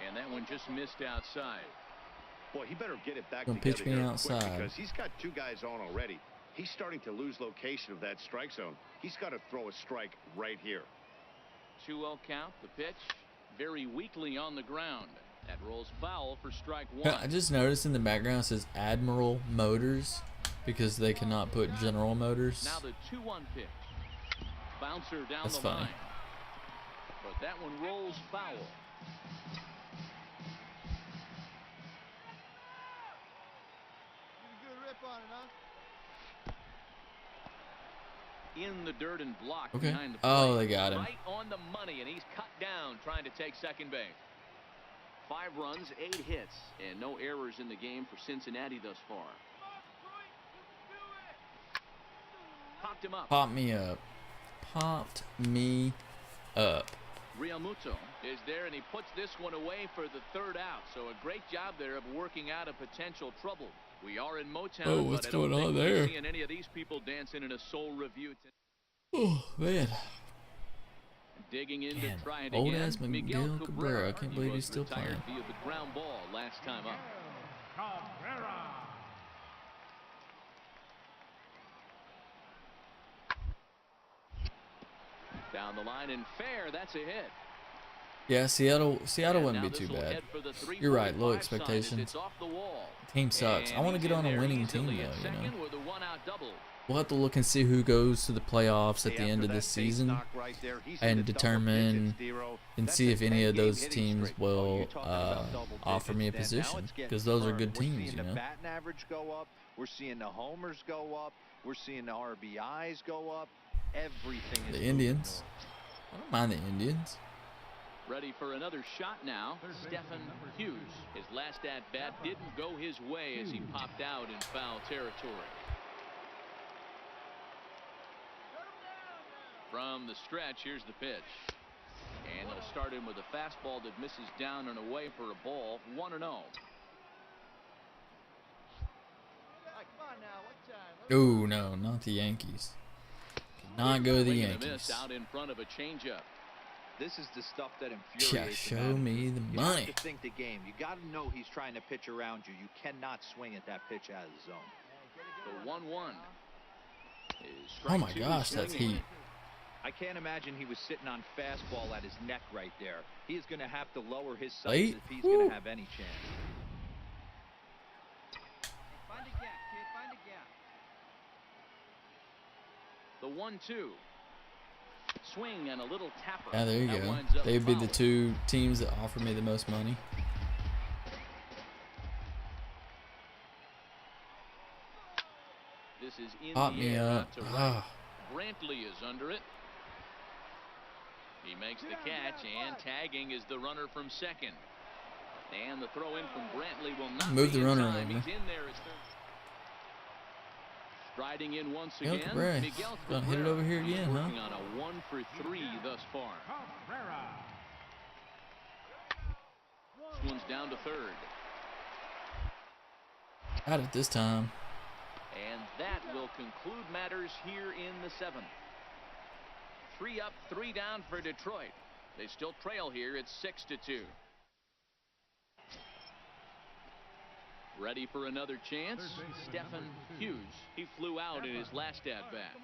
And that one just missed outside. Boy, he better get it back Don't together pitch me outside. because he's got 2 guys on already. He's starting to lose location of that strike zone. He's got to throw a strike right here. 2-0 count. The pitch very weakly on the ground. That rolls foul for strike 1. I just noticed in the background it says Admiral Motors because they cannot put General Motors. Now the 2-1 pitch. Bouncer down That's the funny. line. But that one rolls foul. In the dirt and blocked behind the plate. Oh, they got him. Right on the money, and he's cut down trying to take second base. 5 runs, 8 hits, and no errors in the game for Cincinnati thus far. Popped him up. Popped me up. Popped me up. Realmuto is there, and he puts this one away for the 3rd out. So a great job there of working out a potential trouble. We are in Motown. Oh, what's going on there? Seeing any of these people dancing in a soul review. Oh man. Digging in to try it old again. ass Miguel Cabrera. I can't believe he's still playing. Via the ground ball last time up. Cabrera. Down the line and fair. That's a hit. Yeah, Seattle wouldn't be too bad. You're right, low expectations. Team sucks. I want to get on a winning team though, you know. We'll have to look and see who goes to the playoffs at the end of this season and determine and see if any of those teams will offer me a position, because those are good teams, you know. We're seeing the batting average go up. We're seeing the homers go up. We're seeing the RBIs go up. Everything is the Indians. I don't mind the Indians. Ready for another shot now. Stetson Hughes. His last at-bat didn't go his way as he popped out in foul territory. From the stretch, here's the pitch. And he'll start in with a fastball that misses down and away for a ball. 1-0. Oh, no, not the Yankees. Not go the Yankees. Out in front of a changeup. This is the stuff that infuriates show me the money. You have to think the game. You got to know he's trying to pitch around you. You cannot swing at that pitch out of the zone. The 1-1. Oh my gosh, that's heat. I can't imagine he was sitting on fastball at his neck right there. He is going to have to lower his sights Late? if he's going to have any chance. Find a gap, kid. Find a gap. The 1-2. Swing and a little tapper. Yeah, there you That go. winds up They'd be the foul. two teams that offer me the most money. This is in Pop the me air up. out to right. Ah. Brantley is under it. He makes the catch, and tagging is the runner from second. And the throw in from Brantley will not Move be the in runner time. over. He's in there. Striding in once Miguel again. Cabrera. Miguel Gonna hit it over here again, huh? working on a 1 for 3 thus far. This one's down to third. Got it this time. And that will conclude matters here in the 7th. 3 up, 3 down for Detroit. They still trail here. It's 6-2. Ready for another chance? Stetson Hughes. He flew out in his last at-bat.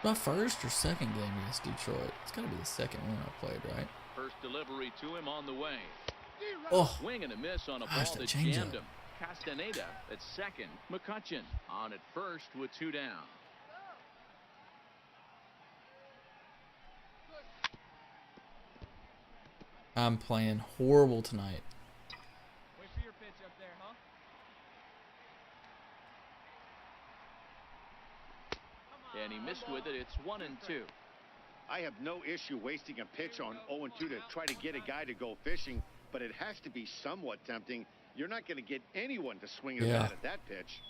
My first or second game against Detroit. It's got to be the second one I played, right? First delivery to him on the way. Oh, Swing and a miss on a gosh, ball that that changeup. jammed him. Castaneda at second. McCutchen on at first with 2 down. I'm playing horrible tonight. Wait for your pitch up there, huh? And he missed with it. It's 1-2. I have no issue wasting a pitch on 0-2 to try to get a guy to go fishing, but it has to be somewhat tempting. You're not going to get anyone to swing a bat at that pitch.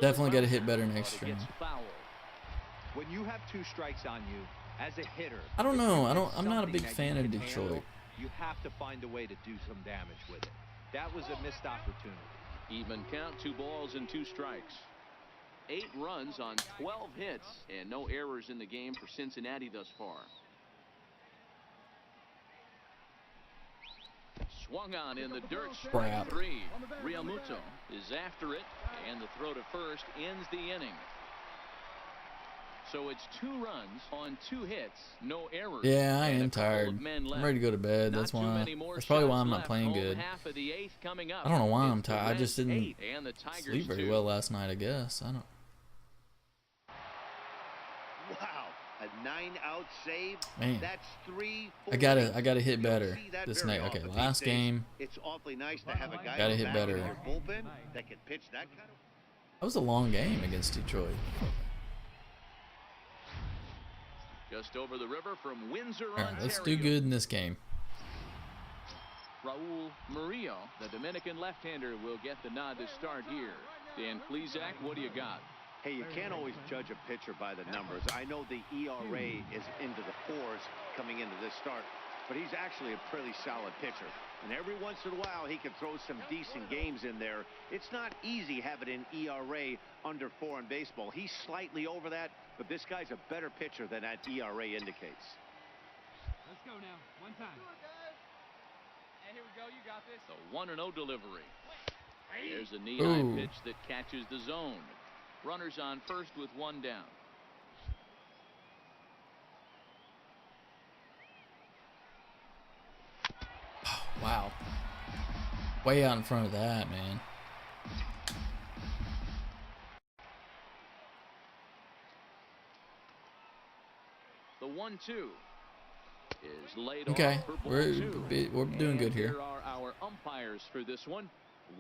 Definitely got to hit better next But it stream. gets fouled. When you have 2 strikes on you, as a hitter, I don't if know. you hit I'm not a big something that fan you of can Detroit. handle, you have to find a way to do some damage with it. That was a missed opportunity. Even count, 2 balls and 2 strikes. 8 runs on 12 hits and no errors in the game for Cincinnati thus far. Swung on in the dirt. Crap. 3. Realmuto is after it, and the throw to first ends the inning. So it's 2 runs on 2 hits, no errors. Yeah, I and a am couple tired. of men I'm left. ready to go to bed. Not That's too why. many more That's probably why shots I'm not left. playing Home good. half of the 8th coming up. I don't know why I'm It's the tired. I Reds just didn't 8 and the Tigers sleep very 2. well last night, I guess. I don't. Wow, a 9-out save. Man. That's 3. I gotta hit You don't better see that this very night. Okay, often last these days. game. It's awfully nice to have a guy Gotta hit back better. in your bullpen that can pitch that kind of. That was a long game against Detroit. Just over the river from Windsor, All right, let's do Ontario. good in this game. Raul Murillo, the Dominican left-hander, will get the nod to start here. Dan Plesac, what do you got? Hey, you can't always judge a pitcher by the numbers. I know the ERA is into the 4s coming into this start, but he's actually a pretty solid pitcher. And every once in a while, he can throw some decent games in there. It's not easy having an ERA under 4 in baseball. He's slightly over that, but this guy's a better pitcher than that ERA indicates. Let's go now. One time. And here we go. You got this. The 1-0 delivery. There's a knee-high Ooh. pitch that catches the zone. Runners on first with 1 down. Wow. Way out in front of that, man. The 1-2 is laid Okay, off for ball we're 2. we're doing good And here. There are our umpires for this one.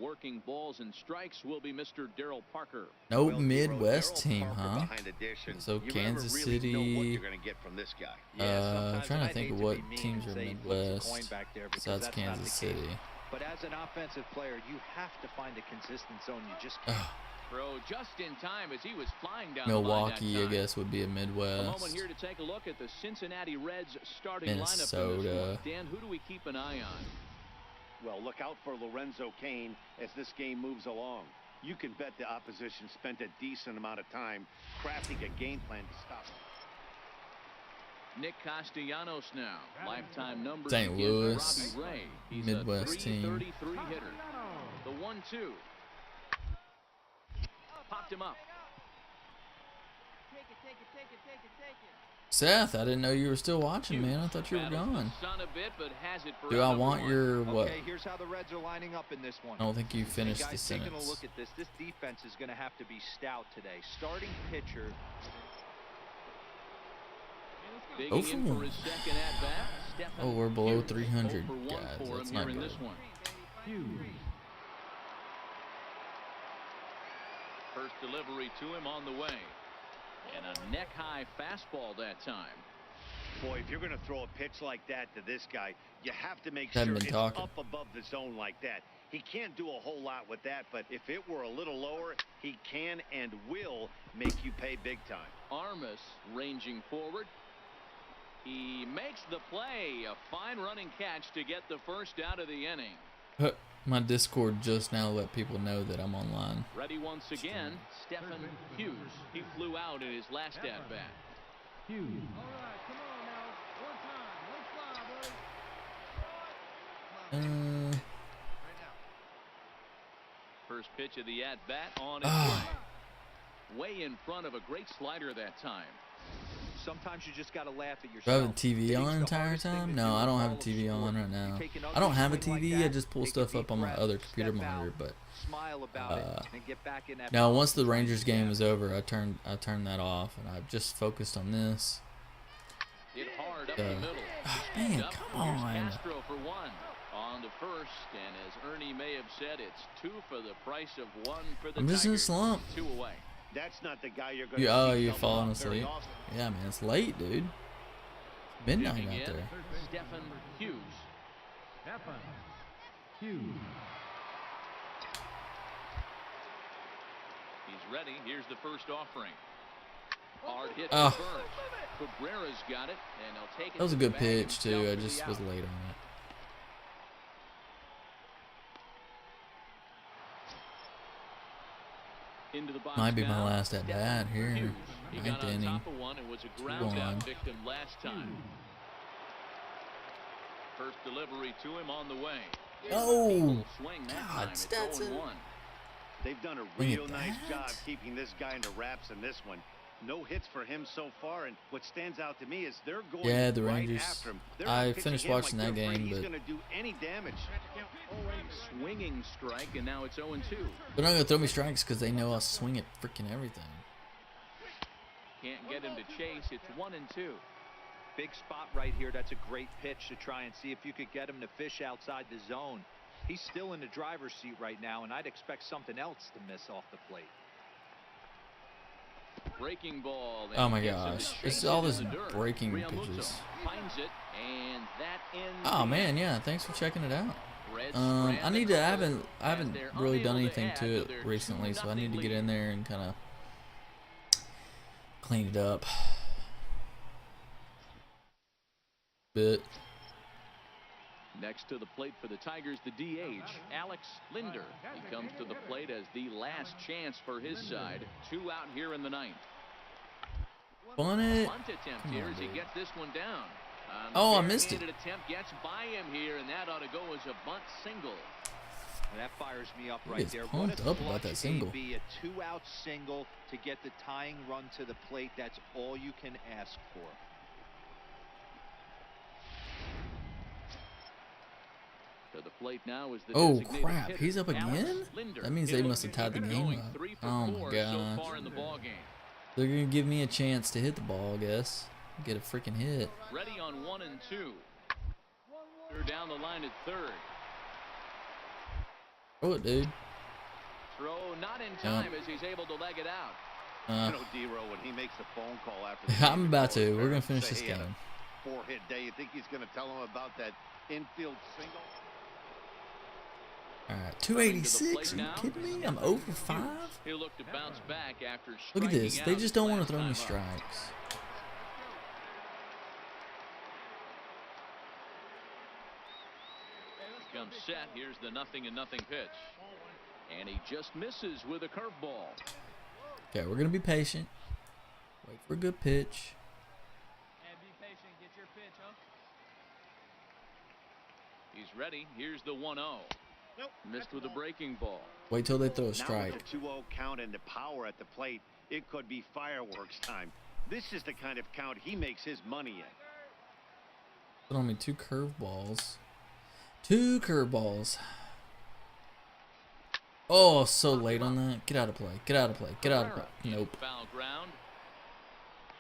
Working balls and strikes will be Mr. Darryl Parker. No Well, Midwest Darryl team, Parker huh? behind a dish, and So you never Kansas really know what City. you're going to get from this guy. Sometimes Trying to I'd think hate of to what be mean teams and are say he flips a coin Midwest back there because besides that's not Kansas the case. City. But as an offensive player, you have to find a consistent zone. You just Ugh. can't. Throw just in time as he was flying down Milwaukee, the line I guess, would be a A Midwest. moment here to take a look at the Cincinnati Reds starting Minnesota. lineup in this one. Dan, who do we keep an eye on? Well, look out for Lorenzo Cain as this game moves along. You can bet the opposition spent a decent amount of time crafting a game plan to stop him. Nick Castellanos now. Lifetime numbers. St. Louis, Robbie Ray. He's Midwest a team. 333 hitter. The 1-2. Popped him up. Seth, I didn't know you were still watching, man. I thought you were gone. Do I want your what? Okay, here's how the Reds are lining up in this one. I don't think you finished guys, the sentence. taking a look at this. This defense is going to have to be stout today. Starting pitcher. Oh, we're below 300, guys. That's not good. First delivery to him on the way. And a neck-high fastball that time. Boy, if you're going to throw a pitch like that to this guy, you have to make Haven't sure been it's talking. up above the zone like that. He can't do a whole lot with that, but if it were a little lower, he can and will make you pay big time. Armas ranging forward. He makes the play. A fine running catch to get the first out of the inning. My Discord just now let people know that I'm online. Ready once again, Stetson Hughes. He flew out in his last at-bat. Hughes. All right, come on now. One time. Let's fly, buddy. First pitch of the at-bat on its way. Way in front of a great slider that time. Sometimes you just got to laugh at yourself. Do I have a TV on the entire time? No, I don't have a TV on right now. I don't have a TV. I just pull stuff up on my other computer monitor. But now, once the Rangers game is over, I turned that off, and I've just focused on this. Hit hard up the middle. Man, come on. Castro for one on the first, and as Ernie may have said, it's 2 for the price of 1 for the I'm just in a Tigers. slump. 2 away. That's not the guy you're going to Oh, you're falling asleep. Yeah, man, it's late, dude. It's midnight out there. Stetson Hughes. Stetson Hughes. He's ready. Here's the first offering. Hard hit. Oh. Cabrera's got it, and they'll take it. That was a good pitch, too. himself I for just the was out. late on it. Into the box Might be my now. last at bat here. Hughes. He got Ninth on inning. top of one and was a ground out victim last time. First delivery to him on the way. Oh, Swing that God, time. It's Stetson. 0-1. They've done a Look at real nice that. job keeping this guy into wraps in this one. No hits for him so far, and what stands out to me is they're going Yeah, the right Rangers. after him. They're I not pitching finished him watching like that they're afraid game, he's but going to do any damage. Swinging strike, and now it's 0-2. they're not gonna throw me strikes because they know I'll swing at freaking everything. Can't get him to chase. It's 1-2. Big spot right here. That's a great pitch to try and see if you could get him to fish outside the zone. He's still in the driver's seat right now, and I'd expect something else to miss off the plate. Breaking ball. Oh my gosh, it's all this breaking Realmuto pitches. finds it, and that ends. Oh man, yeah. Thanks for checking it out. Reds I need to. I strand haven't they're really done unable to anything add to it their recently, so I need to 2-0 get in there and kind of clean it up. Bit. Next to the plate for the Tigers, the DH, Alex Linder. He comes to the plate as the last chance for his side. 2 out here in the 9th. Bunt it. Bunt attempt here as he gets this one down. Oh, I missed it. Attempt gets by him here, and that ought to go as a bunt single. And that fires me up He right is there. pumped What a up about that clutch single. AB, a 2-out single to get the tying run to the plate. That's all you can ask for. To the plate now is the Oh designated crap, hitter, he's up Alex again? Linder. That means they must have tied the game Going up. 3 for Oh my 4 gosh. so far in the ball game. They're gonna give me a chance to hit the ball, I guess. Get a freaking hit. Ready on 1 and 2. They're down the line at third. Throw it, dude. Throw not in time as he's able to leg it out. You know, D-Row, when he makes the phone call after the I'm game, about to. his We're gonna parents finish say this he had a game. 4-hit day. You think he's going to tell him about that infield single? All right, 286? Are you kidding me? I'm over 5? He'll look to bounce back after Look at this. They just don't want to throw me me strikes. Comes set. Here's the 0-0 pitch. And he just misses with a curveball. Okay, we're going to be patient. Wait for a good pitch. And be patient. Get your pitch, huh? He's ready. Here's the 1-0. Nope. Missed with a breaking ball. Wait till they throw a Now strike. with the 2-0 count and the power at the plate, it could be fireworks time. This is the kind of count he makes his money in. Put on me 2 curveballs. 2 curveballs. Oh, so late on that. Get out of play. Get out of play. Get out of play. Nope. Foul ground.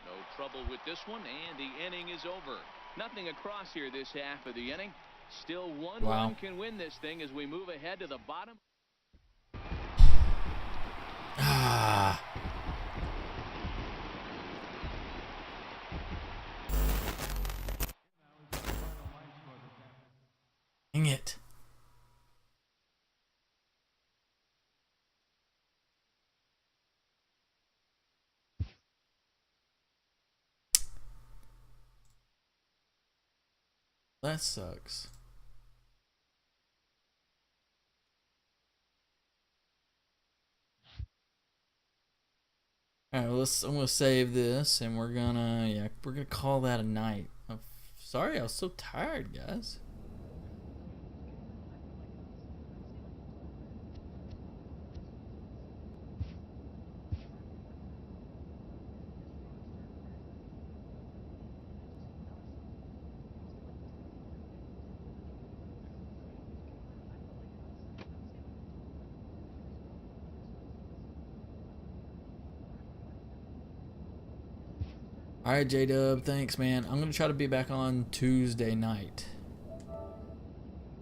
No trouble with this one, and the inning is over. Nothing across here this half of the inning. Still one run can win this thing as we move ahead to the bottom. Ah. Dang it. That sucks. All right, I'm gonna save this, and we're gonna call that a night. I'm sorry, I was so tired, guys. All right, J-Dub, thanks, man. I'm going to try to be back on Tuesday night.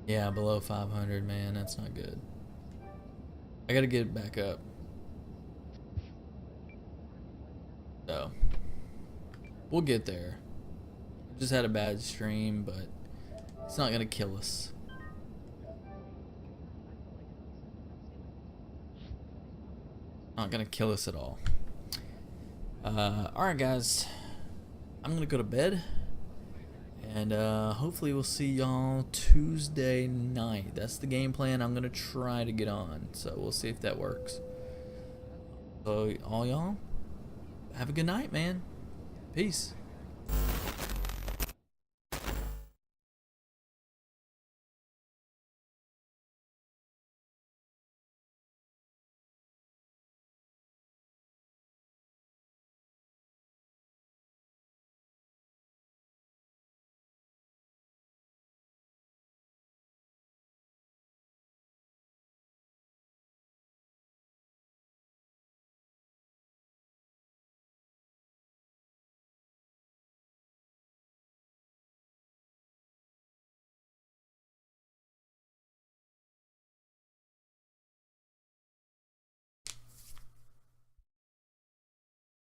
Yeah, below 500, man. That's not good. I got to get it back up. So, we'll get there. Just had a bad stream, but it's not going to kill us. Not going to kill us at all. Alright, guys. I'm gonna go to bed, and hopefully we'll see y'all Tuesday night. That's the game plan. I'm gonna try to get on, so we'll see if that works. So all y'all have a good night, man. Peace.